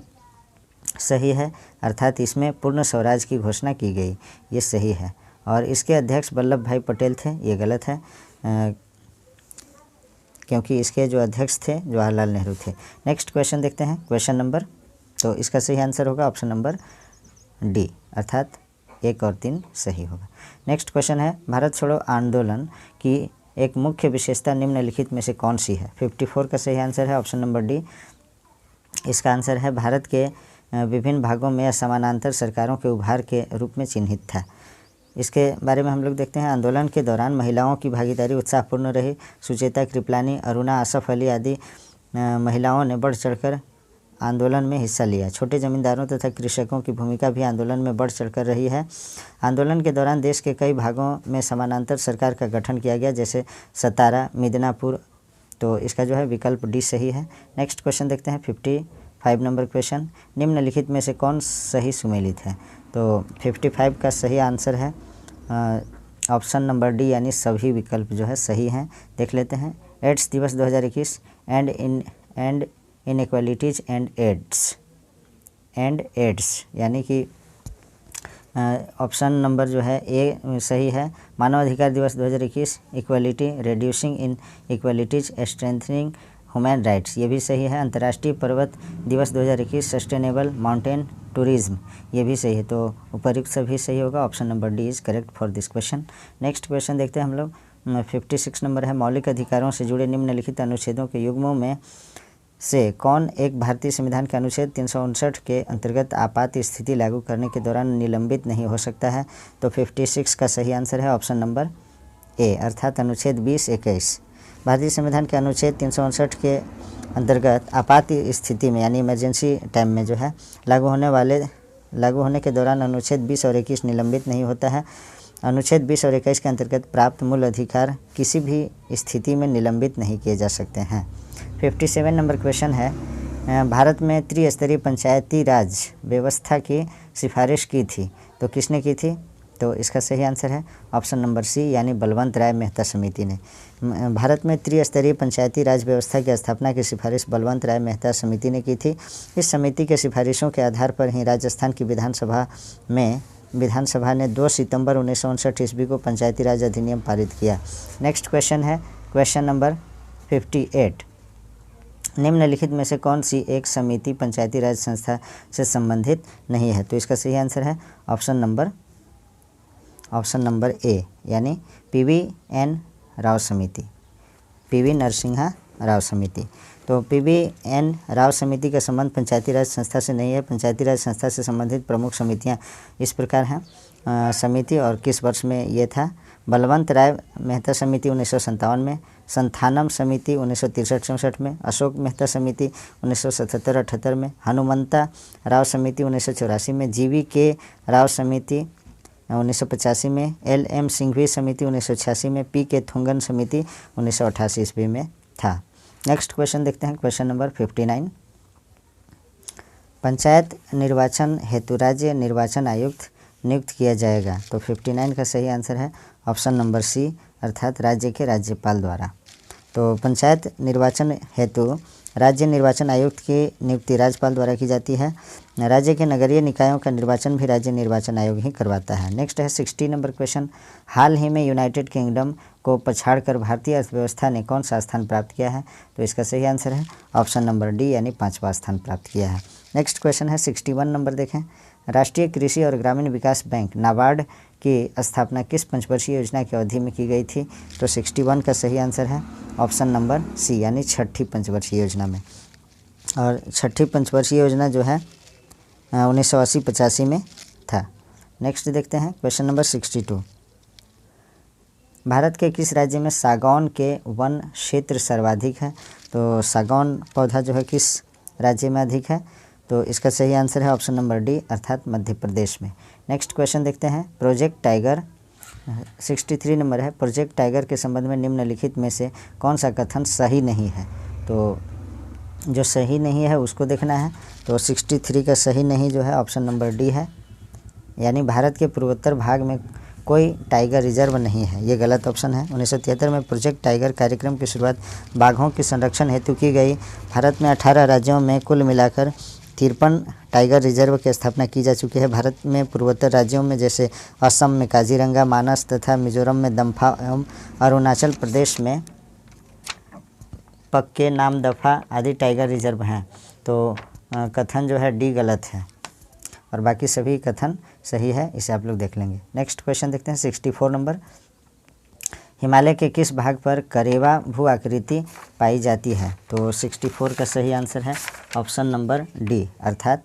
सही है, अर्थात इसमें पूर्ण स्वराज की घोषणा की गई, ये सही है। और इसके अध्यक्ष वल्लभ भाई पटेल थे, ये गलत है, क्योंकि इसके जो अध्यक्ष थे जवाहरलाल नेहरू थे। नेक्स्ट क्वेश्चन देखते हैं। क्वेश्चन नंबर, तो इसका सही आंसर होगा ऑप्शन नंबर डी, अर्थात 1 और 3 सही होगा। नेक्स्ट क्वेश्चन है, भारत छोड़ो आंदोलन की एक मुख्य विशेषता निम्नलिखित में से कौन सी है? 54 का सही आंसर है ऑप्शन नंबर डी। इसका आंसर है भारत के विभिन्न भागों में समानांतर सरकारों के उभार के रूप में चिन्हित था। इसके बारे में हम लोग देखते हैं। आंदोलन के दौरान महिलाओं की भागीदारी उत्साहपूर्ण रही। सुचेता कृपलानी, अरुणा, आसफ अली आदि महिलाओं ने बढ़ चढ़कर आंदोलन में हिस्सा लिया। छोटे जमींदारों तथा कृषकों की भूमिका भी आंदोलन में बढ़ चढ़कर रही है। आंदोलन के दौरान देश के कई भागों में समानांतर सरकार का गठन किया गया, जैसे सतारा, मिदनापुर। तो इसका जो है विकल्प डी सही है। नेक्स्ट क्वेश्चन देखते हैं। 55 नंबर क्वेश्चन, निम्नलिखित में से कौन सही सुमेलित है? तो 55 का सही आंसर है ऑप्शन नंबर डी, यानी सभी विकल्प जो है सही हैं। देख लेते हैं। एड्स दिवस 2021 एंड इनइक्वालिटीज एंड एड्स, यानी कि ऑप्शन नंबर जो है ए सही है। मानव अधिकार दिवस 2021, इक्वालिटी, रिड्यूसिंग इन इक्वालिटीज, स्ट्रेंथनिंग ह्यूमन राइट्स, ये भी सही है। अंतर्राष्ट्रीय पर्वत दिवस 2021, सस्टेनेबल माउंटेन टूरिज्म, ये भी सही है। तो उपयुक्त सभी सही होगा। Option number D is correct for this question. Next question देखते हैं हम लोग। 56 नंबर है, मौलिक अधिकारों से जुड़े निम्नलिखित अनुच्छेदों के युग्मों में से कौन एक भारतीय संविधान के अनुच्छेद 359 के अंतर्गत आपात स्थिति लागू करने के दौरान निलंबित नहीं हो सकता है? तो 56 का सही आंसर है ऑप्शन नंबर ए, अर्थात अनुच्छेद 20-21। भारतीय संविधान के अनुच्छेद 359 के अंतर्गत आपात स्थिति में, यानी इमरजेंसी टाइम में जो है लागू होने के दौरान अनुच्छेद 20 और 21 निलंबित नहीं होता है। अनुच्छेद 20 और 21 के अंतर्गत प्राप्त मूल अधिकार किसी भी स्थिति में निलंबित नहीं किए जा सकते हैं। 57 नंबर क्वेश्चन है, भारत में त्रिस्तरीय पंचायती राज व्यवस्था की सिफारिश की थी, तो किसने की थी? तो इसका सही आंसर है ऑप्शन नंबर सी, यानी बलवंत राय मेहता समिति ने। भारत में त्रिस्तरीय पंचायती राज व्यवस्था की स्थापना की सिफारिश बलवंत राय मेहता समिति ने की थी। इस समिति के सिफारिशों के आधार पर ही राजस्थान की विधानसभा ने 2 सितंबर 1959 ईस्वी को पंचायती राज अधिनियम पारित किया। नेक्स्ट क्वेश्चन है क्वेश्चन नंबर 58, निम्नलिखित में से कौन सी एक समिति पंचायती राज संस्था से संबंधित नहीं है? तो इसका सही आंसर है ऑप्शन नंबर ए, यानी PVN राव समिति, PV नरसिम्हा राव समिति। तो PVN राव समिति का संबंध पंचायती राज संस्था से नहीं है। पंचायती राज संस्था से संबंधित प्रमुख समितियां इस प्रकार हैं। समिति और किस वर्ष में ये था? बलवंत राय मेहता समिति 1957 में, संथानम समिति 1963-64 में, अशोक मेहता समिति 1977-78 में, हनुमंता राव समिति 1984 में, GVK राव समिति 1985 में, LM सिंघवी समिति 1986 में, PK थुंगन समिति 1988 ईस्वी में था। नेक्स्ट क्वेश्चन देखते हैं। क्वेश्चन नंबर 59, पंचायत निर्वाचन हेतु राज्य निर्वाचन आयुक्त नियुक्त किया जाएगा। तो 59 का सही आंसर है ऑप्शन नंबर सी, अर्थात राज्य के राज्यपाल द्वारा। तो पंचायत निर्वाचन हेतु राज्य निर्वाचन आयुक्त की नियुक्ति राज्यपाल द्वारा की जाती है। राज्य के नगरीय निकायों का निर्वाचन भी राज्य निर्वाचन आयोग ही करवाता है। नेक्स्ट है 60 नंबर क्वेश्चन, हाल ही में यूनाइटेड किंगडम को पछाड़कर भारतीय अर्थव्यवस्था ने कौन सा स्थान प्राप्त किया है? तो इसका सही आंसर है ऑप्शन नंबर डी, यानी 5वां स्थान प्राप्त किया है। नेक्स्ट क्वेश्चन है 61 नंबर, देखें, राष्ट्रीय कृषि और ग्रामीण विकास बैंक नाबार्ड की स्थापना किस पंचवर्षीय योजना की अवधि में की गई थी? तो 61 का सही आंसर है ऑप्शन नंबर सी, यानी छठी पंचवर्षीय योजना में। और छठी पंचवर्षीय योजना जो है 1980-85 में था। नेक्स्ट देखते हैं क्वेश्चन नंबर 62, भारत के किस राज्य में सागौन के वन क्षेत्र सर्वाधिक है? तो सागौन पौधा जो है किस राज्य में अधिक है? तो इसका सही आंसर है ऑप्शन नंबर डी, अर्थात मध्य प्रदेश में। नेक्स्ट क्वेश्चन देखते हैं, प्रोजेक्ट टाइगर 63 नंबर है, प्रोजेक्ट टाइगर के संबंध में निम्नलिखित में से कौन सा कथन सही नहीं है? तो जो सही नहीं है उसको देखना है। तो 63 का सही नहीं जो है ऑप्शन नंबर डी है, यानी भारत के पूर्वोत्तर भाग में कोई टाइगर रिजर्व नहीं है, ये गलत ऑप्शन है। 1973 में प्रोजेक्ट टाइगर कार्यक्रम की शुरुआत बाघों के संरक्षण हेतु की गई। भारत में 18 राज्यों में कुल मिलाकर 53 टाइगर रिजर्व की स्थापना की जा चुकी है। भारत में पूर्वोत्तर राज्यों में जैसे असम में काजीरंगा, मानस तथा मिजोरम में दम्फा एवं अरुणाचल प्रदेश में पक्के, नामदफा आदि टाइगर रिजर्व हैं। तो कथन जो है डी गलत है और बाकी सभी कथन सही है, इसे आप लोग देख लेंगे। नेक्स्ट क्वेश्चन देखते हैं 64 नंबर, हिमालय के किस भाग पर करेवा भू आकृति पाई जाती है? तो 64 का सही आंसर है ऑप्शन नंबर डी, अर्थात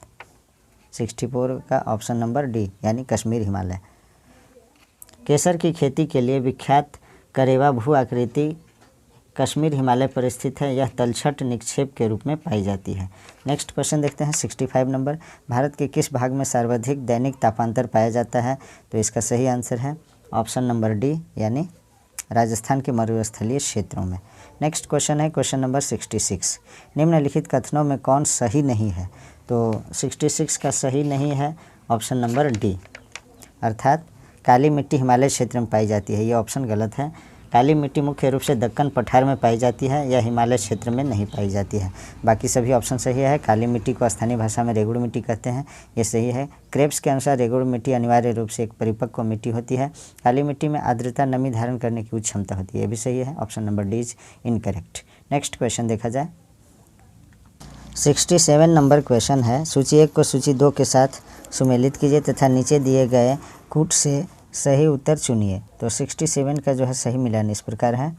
64 का ऑप्शन नंबर डी, यानी कश्मीर हिमालय। केसर की खेती के लिए विख्यात करेवा भू आकृति कश्मीर हिमालय पर स्थित है, यह तलछट निक्षेप के रूप में पाई जाती है। नेक्स्ट क्वेश्चन देखते हैं 65 नंबर, भारत के किस भाग में सर्वाधिक दैनिक तापांतर पाया जाता है? तो इसका सही आंसर है ऑप्शन नंबर डी, यानी राजस्थान के मरुस्थलीय क्षेत्रों में। नेक्स्ट क्वेश्चन है क्वेश्चन नंबर 66, निम्नलिखित कथनों में कौन सही नहीं है? तो 66 का सही नहीं है ऑप्शन नंबर डी, अर्थात काली मिट्टी हिमालय क्षेत्र में पाई जाती है, ये ऑप्शन गलत है। काली मिट्टी मुख्य रूप से दक्कन पठार में पाई जाती है, यह हिमालय क्षेत्र में नहीं पाई जाती है। बाकी सभी ऑप्शन सही है। काली मिट्टी को स्थानीय भाषा में रेगुड़ मिट्टी कहते हैं, ये सही है। क्रेब्स के अनुसार रेगुड़ मिट्टी अनिवार्य रूप से एक परिपक्व मिट्टी होती है। काली मिट्टी में आर्द्रता नमी धारण करने की उच्च क्षमता होती है, ये भी सही है। Option number D is incorrect. Next question देखा जाए 67 नंबर क्वेश्चन है, सूची 1 को सूची 2 के साथ सुमेलित कीजिए तथा नीचे दिए गए कूट से सही उत्तर चुनिए। तो 67 का जो है सही मिलान इस प्रकार है,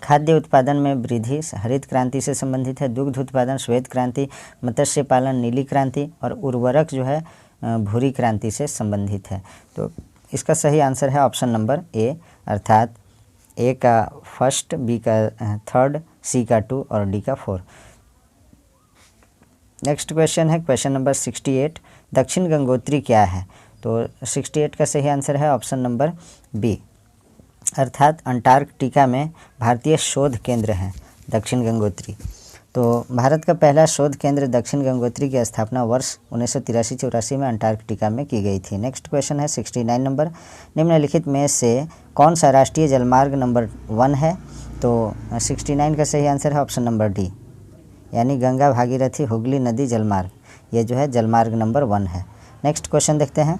खाद्य उत्पादन में वृद्धि हरित क्रांति से संबंधित है, दुग्ध उत्पादन श्वेत क्रांति, मत्स्य पालन नीली क्रांति और उर्वरक जो है भूरी क्रांति से संबंधित है। तो इसका सही आंसर है ऑप्शन नंबर ए, अर्थात ए का फर्स्ट, बी का थर्ड, सी का 2 और डी का 4। नेक्स्ट क्वेश्चन है क्वेश्चन नंबर 68, दक्षिण गंगोत्री क्या है? तो 68 का सही आंसर है ऑप्शन नंबर बी, अर्थात अंटार्कटिका में भारतीय शोध केंद्र है दक्षिण गंगोत्री। तो भारत का पहला शोध केंद्र दक्षिण गंगोत्री की स्थापना वर्ष 1983-84 में अंटार्कटिका में की गई थी। नेक्स्ट क्वेश्चन है 69 नंबर, निम्नलिखित में से कौन सा राष्ट्रीय जलमार्ग नंबर 1 है? तो 69 का सही आंसर है ऑप्शन नंबर डी, यानी गंगा भागीरथी हुगली नदी जलमार्ग, ये जो है जलमार्ग नंबर 1 है। नेक्स्ट क्वेश्चन देखते हैं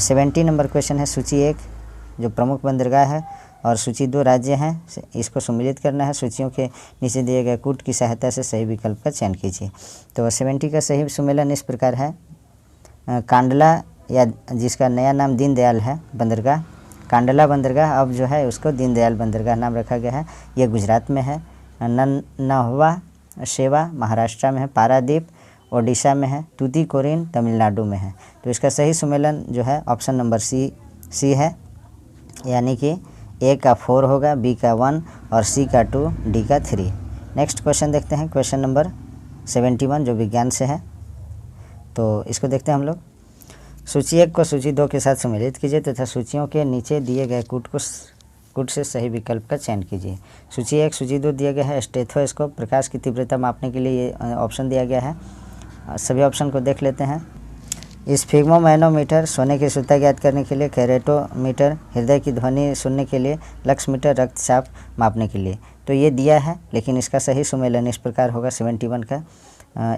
70 नंबर क्वेश्चन है, सूची 1 जो प्रमुख बंदरगाह है और सूची 2 राज्य हैं, इसको सम्मिलित करना है। सूचियों के नीचे दिए गए कूट की सहायता से सही विकल्प का चयन कीजिए। तो 70 का सही सुमेलन इस प्रकार है, कांडला या जिसका नया नाम दीनदयाल है बंदरगाह, कांडला बंदरगाह अब जो है उसको दीनदयाल बंदरगाह नाम रखा गया है, ये गुजरात में है। नन्हवा शेवा महाराष्ट्र में है, पारादीप ओडिशा में है, तूतीकोरिन तमिलनाडु में है। तो इसका सही सुमेलन जो है ऑप्शन नंबर सी है, यानी कि ए का 4 होगा, बी का 1 और सी का 2, डी का 3। नेक्स्ट क्वेश्चन देखते हैं क्वेश्चन नंबर 71 जो विज्ञान से है। तो इसको देखते हैं हम लोग, सूची 1 को सूची 2 के साथ सम्मिलित कीजिए तथा सूचियों के नीचे दिए गए कूट से सही विकल्प का चयन कीजिए। सूची 1 सूची 2 दिया गया है स्टेथोस्कोप, प्रकाश की तीव्रता मापने के लिए ये ऑप्शन दिया गया है। सभी ऑप्शन को देख लेते हैं। स्फिग्मोमैनोमीटर सोने की शुद्धता ज्ञात करने के लिए, कैरेटोमीटर हृदय की ध्वनि सुनने के लिए, लक्समीटर रक्तचाप मापने के लिए। तो ये दिया है, लेकिन इसका सही सुमेलन इस प्रकार होगा 71 का।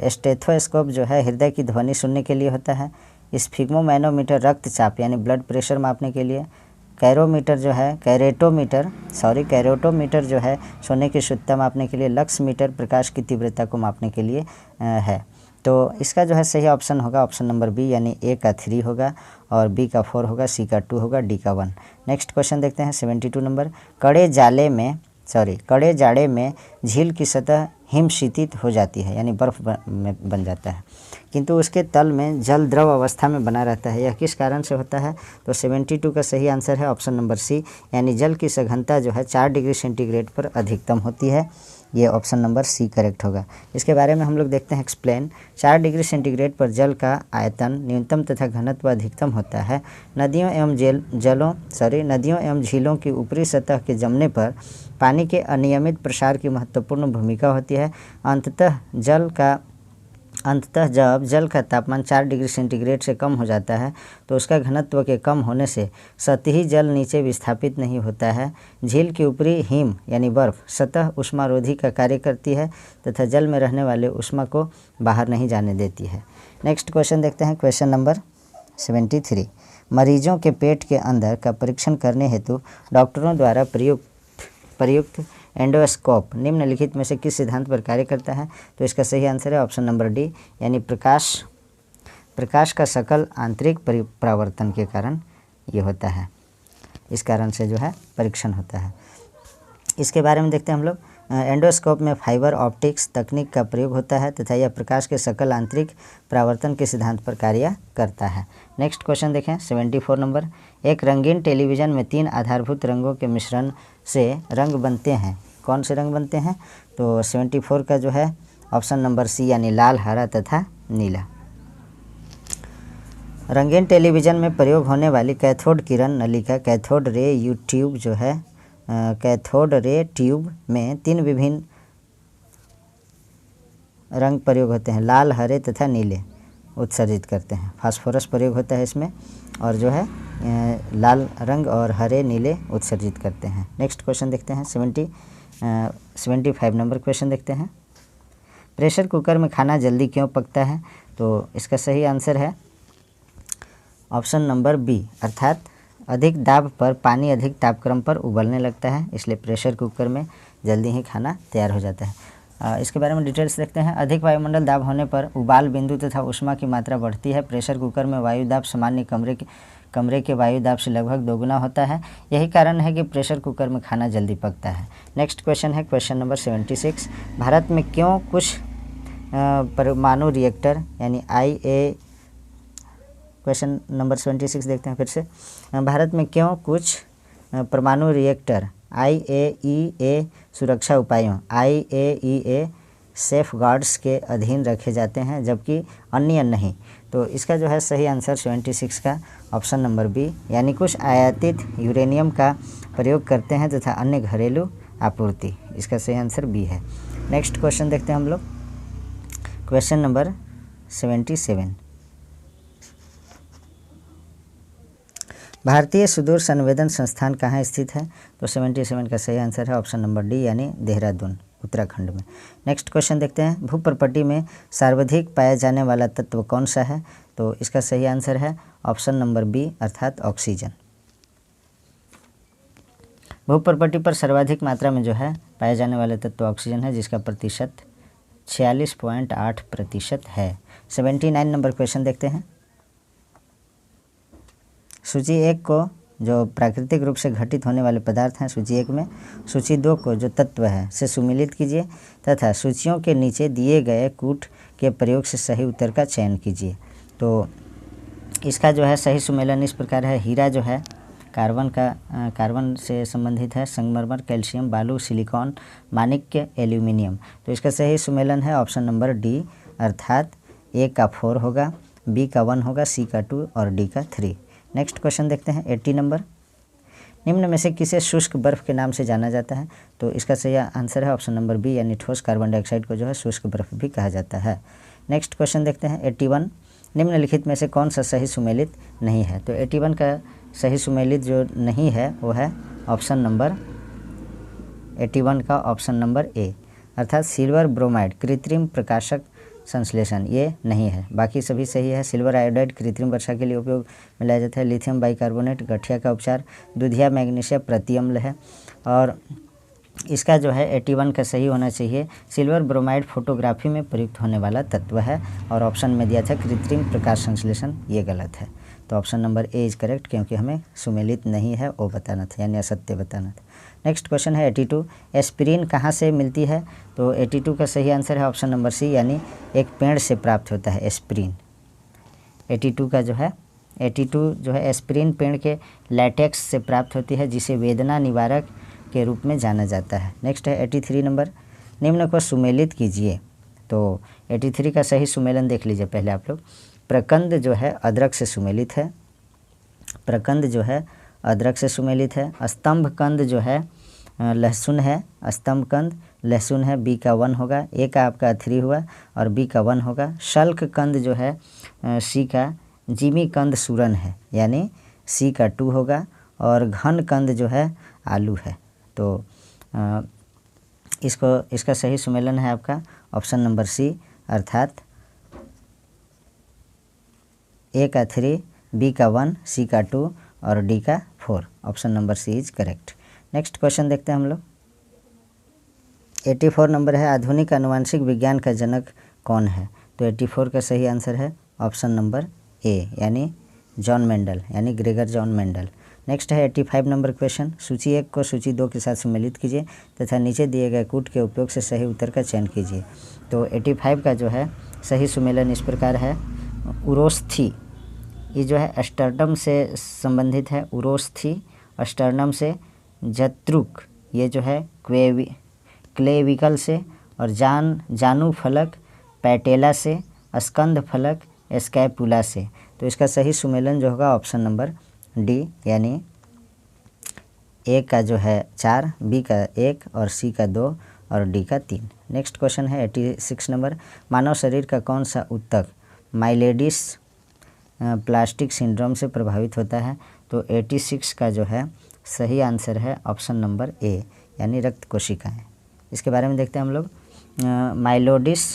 स्टेथोस्कोप जो है हृदय की ध्वनि सुनने के लिए होता है। स्फिग्मोमैनोमीटर रक्तचाप यानी ब्लड प्रेशर मापने के लिए। कैरोटोमीटर जो है सोने की शुद्धता मापने के लिए। लक्समीटर प्रकाश की तीव्रता को मापने के लिए है। तो इसका जो है सही ऑप्शन होगा ऑप्शन नंबर बी, यानी ए का 3 होगा और बी का 4 होगा, सी का 2 होगा, डी का 1। नेक्स्ट क्वेश्चन देखते हैं 72 नंबर। कड़े जाड़े में झील की सतह हिमशीतित हो जाती है, यानी बर्फ में बन जाता है, किंतु उसके तल में जल द्रव अवस्था में बना रहता है। यह किस कारण से होता है? तो 72 का सही आंसर है ऑप्शन नंबर सी, यानी जल की सघनता जो है 4 डिग्री सेंटीग्रेड पर अधिकतम होती है। ये ऑप्शन नंबर सी करेक्ट होगा। इसके बारे में हम लोग देखते हैं एक्सप्लेन। 4 डिग्री सेंटीग्रेड पर जल का आयतन न्यूनतम तथा घनत्व अधिकतम होता है। नदियों एवं झीलों की ऊपरी सतह के जमने पर पानी के अनियमित प्रसार की महत्वपूर्ण भूमिका होती है। अंततः जब जल का तापमान 4 डिग्री सेंटीग्रेड से कम हो जाता है तो उसका घनत्व के कम होने से सतही जल नीचे विस्थापित नहीं होता है। झील की ऊपरी हिम यानी बर्फ सतह ऊष्मारोधी का कार्य करती है तथा जल में रहने वाले ऊष्मा को बाहर नहीं जाने देती है। नेक्स्ट क्वेश्चन देखते हैं, क्वेश्चन नंबर 73। मरीजों के पेट के अंदर का परीक्षण करने हेतु डॉक्टरों द्वारा प्रयुक्त एंडोस्कोप निम्नलिखित में से किस सिद्धांत पर कार्य करता है? तो इसका सही आंसर है ऑप्शन नंबर डी, यानी प्रकाश का सकल आंतरिक परावर्तन के कारण ये होता है। इस कारण से जो है परीक्षण होता है। इसके बारे में देखते हैं हम लोग। एंडोस्कोप में फाइबर ऑप्टिक्स तकनीक का प्रयोग होता है तथा यह प्रकाश के सकल आंतरिक परावर्तन के सिद्धांत पर कार्य करता है। नेक्स्ट क्वेश्चन देखें 74 नंबर। एक रंगीन टेलीविज़न में 3 आधारभूत रंगों के मिश्रण से रंग बनते हैं। कौन से रंग बनते हैं? तो 74 का जो है ऑप्शन नंबर सी, यानी लाल, हरा तथा नीला। रंगीन टेलीविज़न में प्रयोग होने वाली कैथोड किरण नलिका कैथोड रे ट्यूब जो है कैथोड रे ट्यूब में 3 विभिन्न रंग प्रयोग होते हैं, लाल, हरे तथा नीले उत्सर्जित करते हैं। फास्फोरस प्रयोग होता है इसमें और जो है लाल रंग और हरे नीले उत्सर्जित करते हैं। नेक्स्ट क्वेश्चन देखते हैं 75 नंबर क्वेश्चन देखते हैं। प्रेशर कुकर में खाना जल्दी क्यों पकता है? तो इसका सही आंसर है ऑप्शन नंबर बी, अर्थात अधिक दाब पर पानी अधिक तापक्रम पर उबलने लगता है, इसलिए प्रेशर कुकर में जल्दी ही खाना तैयार हो जाता है। इसके बारे में डिटेल्स देखते हैं। अधिक वायुमंडल दाब होने पर उबाल बिंदु तथा ऊष्मा की मात्रा बढ़ती है। प्रेशर कुकर में वायु दाब सामान्य कमरे के वायु दाब से लगभग दोगुना होता है। यही कारण है कि प्रेशर कुकर में खाना जल्दी पकता है। नेक्स्ट क्वेश्चन है क्वेश्चन नंबर 76। भारत में क्यों कुछ परमाणु रिएक्टर यानी क्वेश्चन नंबर 76 देखते हैं फिर से। भारत में क्यों कुछ परमाणु रिएक्टर IAEA सुरक्षा उपायों IAEA सेफ गार्ड्स के अधीन रखे जाते हैं जबकि अन्य नहीं? तो इसका जो है सही आंसर 76 का ऑप्शन नंबर बी, यानी कुछ आयातित यूरेनियम का प्रयोग करते हैं तथा अन्य घरेलू आपूर्ति। इसका सही आंसर बी है। नेक्स्ट क्वेश्चन देखते हैं हम लोग, क्वेश्चन नंबर 77। भारतीय सुदूर संवेदन संस्थान कहाँ स्थित है? तो 77 का सही आंसर है ऑप्शन नंबर डी, यानी देहरादून, उत्तराखंड में। नेक्स्ट क्वेश्चन देखते हैं, भूप्रपट्टी में सर्वाधिक पाया जाने वाला तत्व कौन सा है? तो इसका सही आंसर है ऑप्शन नंबर बी, अर्थात ऑक्सीजन। भूप्रपट्टी पर सर्वाधिक मात्रा में जो है पाया जाने वाला तत्व ऑक्सीजन है, जिसका प्रतिशत 46.8% है। 79 नंबर क्वेश्चन देखते हैं। सूची 1 को जो प्राकृतिक रूप से घटित होने वाले पदार्थ हैं सूची 1 में, सूची 2 को जो तत्व है से सुमिलित कीजिए तथा सूचियों के नीचे दिए गए कूट के प्रयोग से सही उत्तर का चयन कीजिए। तो इसका जो है सही सुमेलन इस प्रकार है। हीरा जो है कार्बन से संबंधित है, संगमरमर कैल्शियम, बालू सिलिकॉन, माणिक्य एल्यूमिनियम। तो इसका सही सुमेलन है ऑप्शन नंबर डी, अर्थात ए का 4 होगा, बी का 1 होगा, सी का 2 और डी का 3। नेक्स्ट क्वेश्चन देखते हैं 80 नंबर। निम्न में से किसे शुष्क बर्फ़ के नाम से जाना जाता है? तो इसका सही आंसर है ऑप्शन नंबर बी, यानी ठोस कार्बन डाइऑक्साइड को जो है शुष्क बर्फ़ भी कहा जाता है। नेक्स्ट क्वेश्चन देखते हैं 81, निम्नलिखित में से कौन सा सही सुमेलित नहीं है। तो 81 का सही सुमेलित जो नहीं है वो है ऑप्शन नंबर 81 का ऑप्शन नंबर ए, अर्थात सिल्वर ब्रोमाइड कृत्रिम प्रकाशक संश्लेषण ये नहीं है। बाकी सभी सही है। सिल्वर आयोडाइड कृत्रिम वर्षा के लिए उपयोग में लाया जाता है। लिथियम बाइकार्बोनेट गठिया का उपचार। दूधिया मैग्नीशिया प्रतिअम्ल है। और इसका जो है 81 का सही होना चाहिए। सिल्वर ब्रोमाइड फोटोग्राफी में प्रयुक्त होने वाला तत्व है और ऑप्शन में दिया था कृत्रिम प्रकाश संश्लेषण, ये गलत है। तो option number A is correct, क्योंकि हमें सुमेलित नहीं है वो बताना था, यानी असत्य बताना था। नेक्स्ट क्वेश्चन है 82, एस्पिरिन कहाँ से मिलती है। तो 82 का सही आंसर है ऑप्शन नंबर सी, यानी एक पेड़ से प्राप्त होता है एस्पिरिन। 82 का जो है 82 जो है एस्पिरिन पेड़ के लैटेक्स से प्राप्त होती है, जिसे वेदना निवारक के रूप में जाना जाता है। नेक्स्ट है 83 नंबर, निम्न को सुमेलित कीजिए। तो 83 का सही सुमेलन देख लीजिए पहले आप लोग। प्रकंद जो है अदरक से सुमेलित है, प्रकंद जो है अदरक से सुमेलित है। स्तंभ कंद जो है लहसुन है, स्तंभ कंद लहसुन है, बी का 1 होगा। ए का आपका 3 हुआ और बी का 1 होगा। शल्क कंद जो है सी का जिमी कंद सूरन है, यानी सी का 2 होगा। और घन कंद जो है आलू है। तो इसका सही सुमेलन है आपका ऑप्शन नंबर सी, अर्थात ए का 3, बी का 1, सी का 2 और डी का 4। Option number C is correct. Next question देखते हैं हम लोग। 84 नंबर है, आधुनिक आनुवंशिक विज्ञान का जनक कौन है। तो 84 का सही आंसर है ऑप्शन नंबर ए, यानी जॉन मेंडल, यानी ग्रेगर जॉन मेंडल। नेक्स्ट है 85 नंबर क्वेश्चन, सूची 1 को सूची 2 के साथ सम्मिलित कीजिए तथा नीचे दिए गए कूट के उपयोग से सही उत्तर का चयन कीजिए। तो 85 का जो है सही सुमेलन इस प्रकार है। उरोस्थी, ये जो है अस्टर्नम से संबंधित है। उरोस्थी अस्टर्नम से। जत्रुक ये जो है क्लेविकल से। और जानू फलक पैटेला से। स्कंध फलक स्कैपुला से। तो इसका सही सुमेलन जो होगा ऑप्शन नंबर डी, यानी ए का जो है 4, बी का 1 और सी का 2 और डी का 3। नेक्स्ट क्वेश्चन है 86 नंबर, मानव शरीर का कौन सा ऊतक माइलेडिस प्लास्टिक सिंड्रोम से प्रभावित होता है। तो 86 का जो है सही आंसर है ऑप्शन नंबर ए, यानी रक्त कोशिकाएं। इसके बारे में देखते हैं हम लोग। माइलोडिस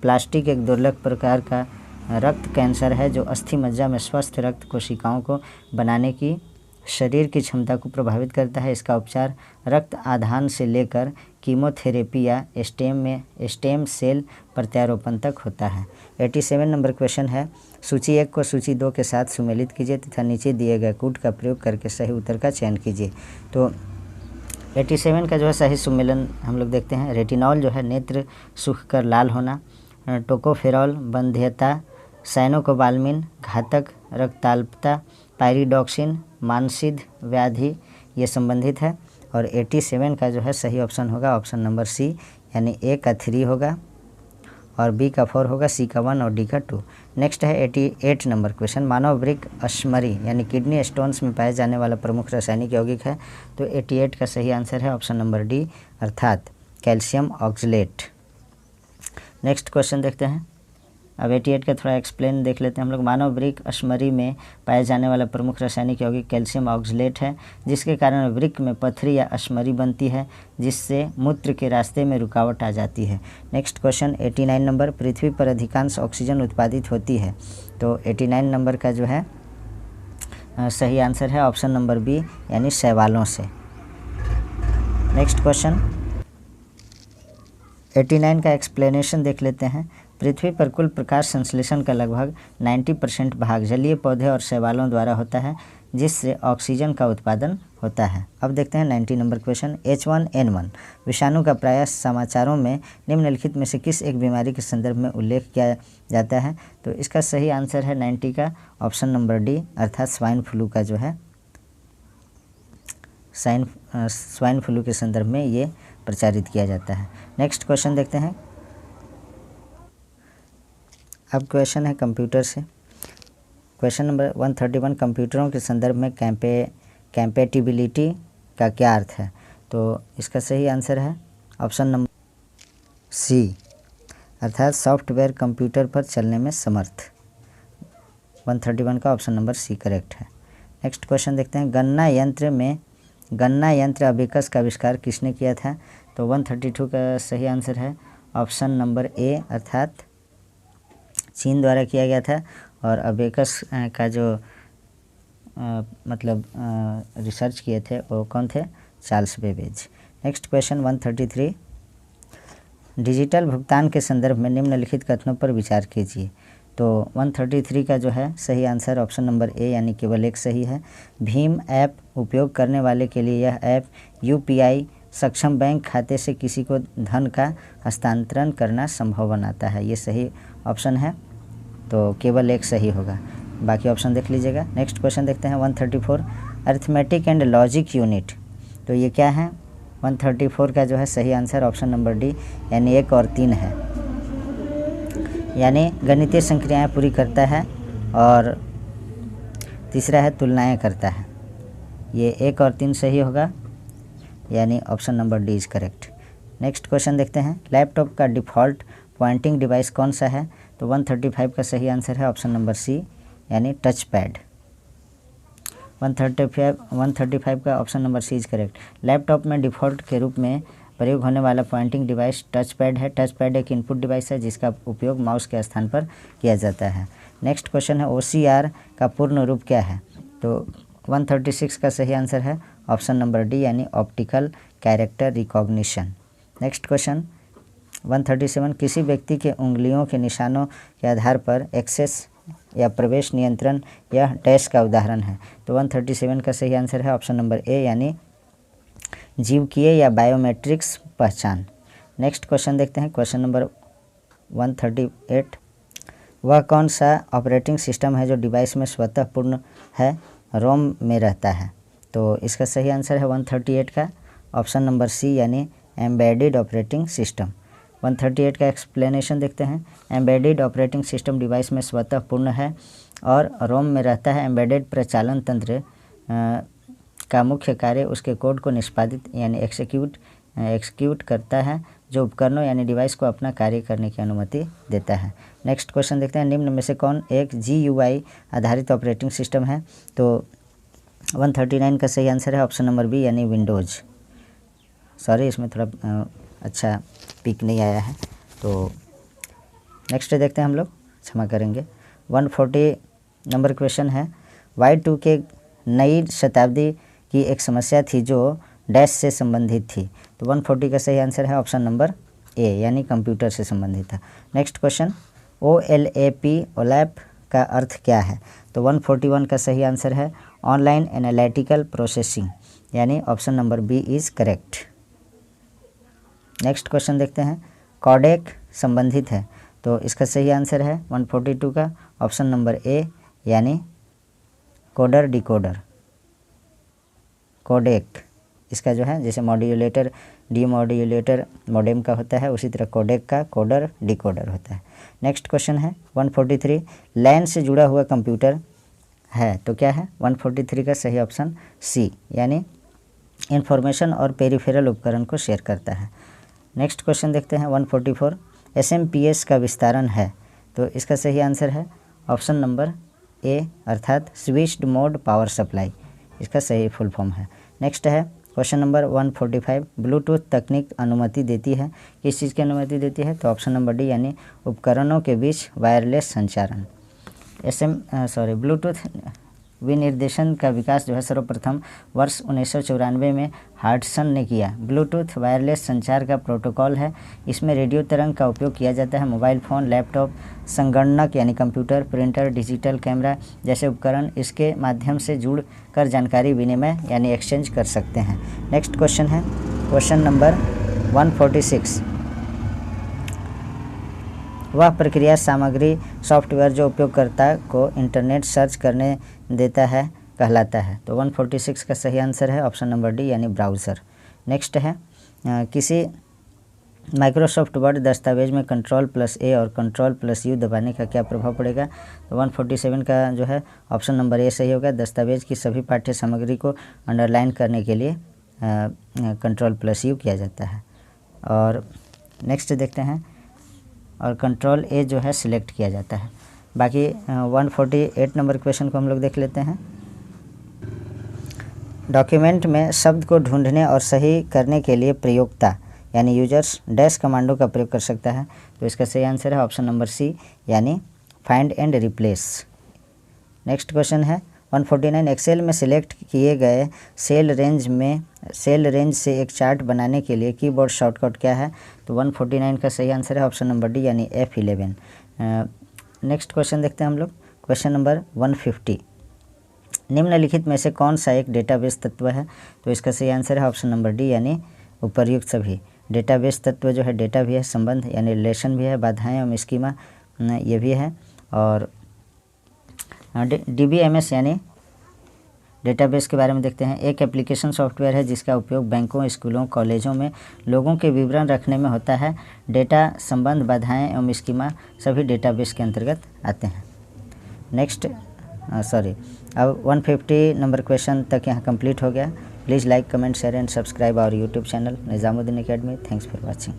प्लास्टिक एक दुर्लभ प्रकार का रक्त कैंसर है जो अस्थि मज्जा में स्वस्थ रक्त कोशिकाओं को बनाने की शरीर की क्षमता को प्रभावित करता है। इसका उपचार रक्त आधान से लेकर कीमोथेरेपी या स्टेम सेल प्रत्यारोपण तक होता है। 87 नंबर क्वेश्चन है, सूची 1 को सूची 2 के साथ सुमेलित कीजिए तथा नीचे दिए गए कूट का प्रयोग करके सही उत्तर का चयन कीजिए। तो 87 का जो है सही सुमेलन हम लोग देखते हैं। रेटिनॉल जो है नेत्र सूख कर लाल होना। टोकोफेरॉल बंध्यता। साइनोकोबाल्मिन घातक रक्ताल्पता। पायरिडॉक्सिन मानसिद्ध व्याधि ये संबंधित है। और 87 का जो है सही ऑप्शन होगा ऑप्शन नंबर सी, यानी ए का 3 होगा और बी का 4 होगा, सी का 1 और डी का 2। नेक्स्ट है 88 नंबर क्वेश्चन, मानव वृक्क अश्मरी यानी किडनी स्टोन्स में पाया जाने वाला प्रमुख रासायनिक यौगिक है। तो 88 का सही आंसर है ऑप्शन नंबर डी, अर्थात कैल्शियम ऑक्सलेट। नेक्स्ट क्वेश्चन देखते हैं। अब 88 का थोड़ा एक्सप्लेन देख लेते हैं हम लोग। मानव वृक्क अश्मरी में पाया जाने वाला प्रमुख रासायनिक यौगिक कैल्शियम ऑक्सलेट है, जिसके कारण वृक्क में पथरी या अश्मरी बनती है, जिससे मूत्र के रास्ते में रुकावट आ जाती है। नेक्स्ट क्वेश्चन 89 नंबर, पृथ्वी पर अधिकांश ऑक्सीजन उत्पादित होती है। तो 89 नंबर का जो है सही आंसर है ऑप्शन नंबर बी, यानी शैवालों से। नेक्स्ट क्वेश्चन 89 का एक्सप्लेनेशन देख लेते हैं। पृथ्वी पर कुल प्रकाश संश्लेषण का लगभग 90% भाग जलीय पौधे और शैवालों द्वारा होता है, जिससे ऑक्सीजन का उत्पादन होता है। अब देखते हैं 90 नंबर क्वेश्चन, H1N1 विषाणु का प्रायः समाचारों में निम्नलिखित में से किस एक बीमारी के संदर्भ में उल्लेख किया जाता है। तो इसका सही आंसर है 90 का ऑप्शन नंबर डी, अर्थात स्वाइन फ्लू का जो है स्वाइन फ्लू के संदर्भ में ये प्रचारित किया जाता है। नेक्स्ट क्वेश्चन देखते हैं। अब क्वेश्चन है कंप्यूटर से। क्वेश्चन नंबर 131, कंप्यूटरों के संदर्भ में कैम्पेटिबिलिटी का क्या अर्थ है। तो इसका सही आंसर है ऑप्शन नंबर सी, अर्थात सॉफ्टवेयर कंप्यूटर पर चलने में समर्थ। 131 का ऑप्शन नंबर सी करेक्ट है। नेक्स्ट क्वेश्चन देखते हैं, गणना यंत्र अबेकस का आविष्कार किसने किया था? तो 132 का सही आंसर है ऑप्शन नंबर ए, अर्थात चीन द्वारा किया गया था। और अबेकस का जो रिसर्च किए थे वो कौन थे? Charles Babbage. Next question 133, digital भुगतान के संदर्भ में निम्नलिखित कथनों पर विचार कीजिए। तो 133 का जो है सही आंसर ऑप्शन नंबर ए यानी केवल एक सही है। भीम ऐप उपयोग करने वाले के लिए यह ऐप यूपीआई सक्षम बैंक खाते से किसी को धन का हस्तांतरण करना संभव बनाता है। ये सही ऑप्शन है, तो केवल एक सही होगा, बाकी ऑप्शन देख लीजिएगा। नेक्स्ट क्वेश्चन देखते हैं 134, अरिथमेटिक एंड लॉजिक यूनिट, तो ये क्या है? 134 का जो है सही आंसर ऑप्शन नंबर डी यानी 1 और 3 है, यानी गणितीय संक्रियाएं पूरी करता है। और तीसरा है तुलनाएं करता है। ये 1 और 3 सही होगा, यानी option number D is correct. Next question देखते हैं, लैपटॉप का डिफ़ॉल्ट पॉइंटिंग डिवाइस कौन सा है? तो 135 का सही आंसर है ऑप्शन नंबर सी यानी टच पैड। 135 का option number C is correct. Laptop में डिफ़ॉल्ट के रूप में प्रयोग होने वाला पॉइंटिंग डिवाइस टच पैड है। टच पैड एक इनपुट डिवाइस है जिसका उपयोग माउस के स्थान पर किया जाता है। नेक्स्ट क्वेश्चन है, OCR का पूर्ण रूप क्या है? तो 136 का सही आंसर है ऑप्शन नंबर डी यानी optical character recognition. Next question 137, किसी व्यक्ति के उंगलियों के निशानों के आधार पर एक्सेस या प्रवेश नियंत्रण यह डैश का उदाहरण है। तो 137 का सही आंसर है ऑप्शन नंबर ए यानी जीवकीय या बायोमेट्रिक्स पहचान। नेक्स्ट क्वेश्चन देखते हैं, क्वेश्चन नंबर 138, वह कौन सा ऑपरेटिंग सिस्टम है जो डिवाइस में स्वतः पूर्ण है रोम में रहता है? तो इसका सही आंसर है 138 का ऑप्शन नंबर सी यानी एम्बेडेड ऑपरेटिंग सिस्टम। 138 का एक्सप्लेनेशन देखते हैं, एम्बेडेड ऑपरेटिंग सिस्टम डिवाइस में स्वतः पूर्ण है और रोम में रहता है। एम्बेडेड प्रचालन तंत्र का मुख्य कार्य उसके कोड को निष्पादित यानी एक्सिक्यूट करता है, जो उपकरणों यानी डिवाइस को अपना कार्य करने की अनुमति देता है। नेक्स्ट क्वेश्चन देखते हैं, निम्न में से कौन एक GUI आधारित ऑपरेटिंग सिस्टम है? तो 139 का सही आंसर है ऑप्शन नंबर बी यानी विंडोज़। सॉरी, इसमें थोड़ा अच्छा पिक नहीं आया है। तो नेक्स्ट देखते हैं हम लोग, क्षमा करेंगे। 140 नंबर क्वेश्चन है, Y2K नई शताब्दी की एक समस्या थी जो डैश से संबंधित थी। तो 140 का सही आंसर है ऑप्शन नंबर ए यानी कंप्यूटर से संबंधित था। नेक्स्ट क्वेश्चन, OLAP का अर्थ क्या है? तो 141 का सही आंसर है ऑनलाइन एनालिटिकल प्रोसेसिंग यानी option number B is correct. Next question देखते हैं, कोडेक संबंधित है, तो इसका सही आंसर है 142 का ऑप्शन नंबर ए यानी कोडर डिकोडर। कोडेक इसका जो है जैसे मॉड्यूलेटर डीमॉड्यूलेटर मॉडेम का होता है, उसी तरह कोडेक का कोडर डिकोडर होता है। नेक्स्ट क्वेश्चन है 143, लैन से जुड़ा हुआ कंप्यूटर है तो क्या है? 143 का सही ऑप्शन सी यानी इंफॉर्मेशन और पेरिफेरल उपकरण को शेयर करता है। नेक्स्ट क्वेश्चन देखते हैं 144, SMPS का विस्तारण है, तो इसका सही आंसर है ऑप्शन नंबर ए अर्थात स्विच्ड मोड पावर सप्लाई, इसका सही फुल फॉर्म है। नेक्स्ट है क्वेश्चन नंबर 145, ब्लूटूथ तकनीक अनुमति देती है, किस चीज़ की अनुमति देती है? तो ऑप्शन नंबर डी यानी उपकरणों के बीच वायरलेस संचारण। ब्लूटूथ विनिर्देशन का विकास जो है सर्वप्रथम वर्ष 1994 में हार्टसन ने किया। ब्लूटूथ वायरलेस संचार का प्रोटोकॉल है, इसमें रेडियो तरंग का उपयोग किया जाता है। मोबाइल फ़ोन, लैपटॉप, संगणक यानी कंप्यूटर, प्रिंटर, डिजिटल कैमरा जैसे उपकरण इसके माध्यम से जुड़ कर जानकारी विनिमय यानी एक्सचेंज कर सकते हैं। नेक्स्ट क्वेश्चन है क्वेश्चन नंबर 146, वह प्रक्रिया सामग्री सॉफ्टवेयर जो उपयोगकर्ता को इंटरनेट सर्च करने देता है कहलाता है। तो 146 का सही आंसर है ऑप्शन नंबर डी यानी ब्राउज़र। नेक्स्ट है किसी माइक्रोसॉफ्ट वर्ड दस्तावेज में Ctrl+A और Ctrl+U दबाने का क्या प्रभाव पड़ेगा? तो 147 का जो है ऑप्शन नंबर ए सही होगा। दस्तावेज की सभी पाठ्य सामग्री को अंडरलाइन करने के लिए Ctrl+U किया जाता है। और नेक्स्ट देखते हैं और कंट्रोल ए जो है सिलेक्ट किया जाता है। बाकी 148 नंबर क्वेश्चन को हम लोग देख लेते हैं। डॉक्यूमेंट में शब्द को ढूंढने और सही करने के लिए प्रयोक्ता यानी यूजर्स डैश कमांडो का प्रयोग कर सकता है। तो इसका सही आंसर है ऑप्शन नंबर सी यानी find and replace. Next question है 149। एक्सेल में सिलेक्ट किए गए सेल रेंज से एक चार्ट बनाने के लिए कीबोर्ड शॉर्टकट क्या है? तो 149 का सही आंसर है ऑप्शन नंबर डी यानी F11। नेक्स्ट क्वेश्चन देखते हैं हम लोग। Question number 150। निम्नलिखित में से कौन सा एक डेटाबेस तत्व है? तो इसका सही आंसर है ऑप्शन नंबर डी यानी उपर्युक्त सभी। डेटाबेस तत्व जो है डेटा भी है, संबंध यानी रिलेशन भी है, बाधाएं एवं स्कीमा ये भी है, और DBMS यानी डेटाबेस के बारे में देखते हैं। एक एप्लीकेशन सॉफ्टवेयर है जिसका उपयोग बैंकों, स्कूलों, कॉलेजों में लोगों के विवरण रखने में होता है। डेटा, संबंध, बाधाएं एवं स्कीमा सभी डेटाबेस के अंतर्गत आते हैं। नेक्स्ट अब 150 नंबर क्वेश्चन तक यहाँ कंप्लीट हो गया। Please like, comment, share and subscribe our YouTube channel Nizamuddin academy. Thanks for watching.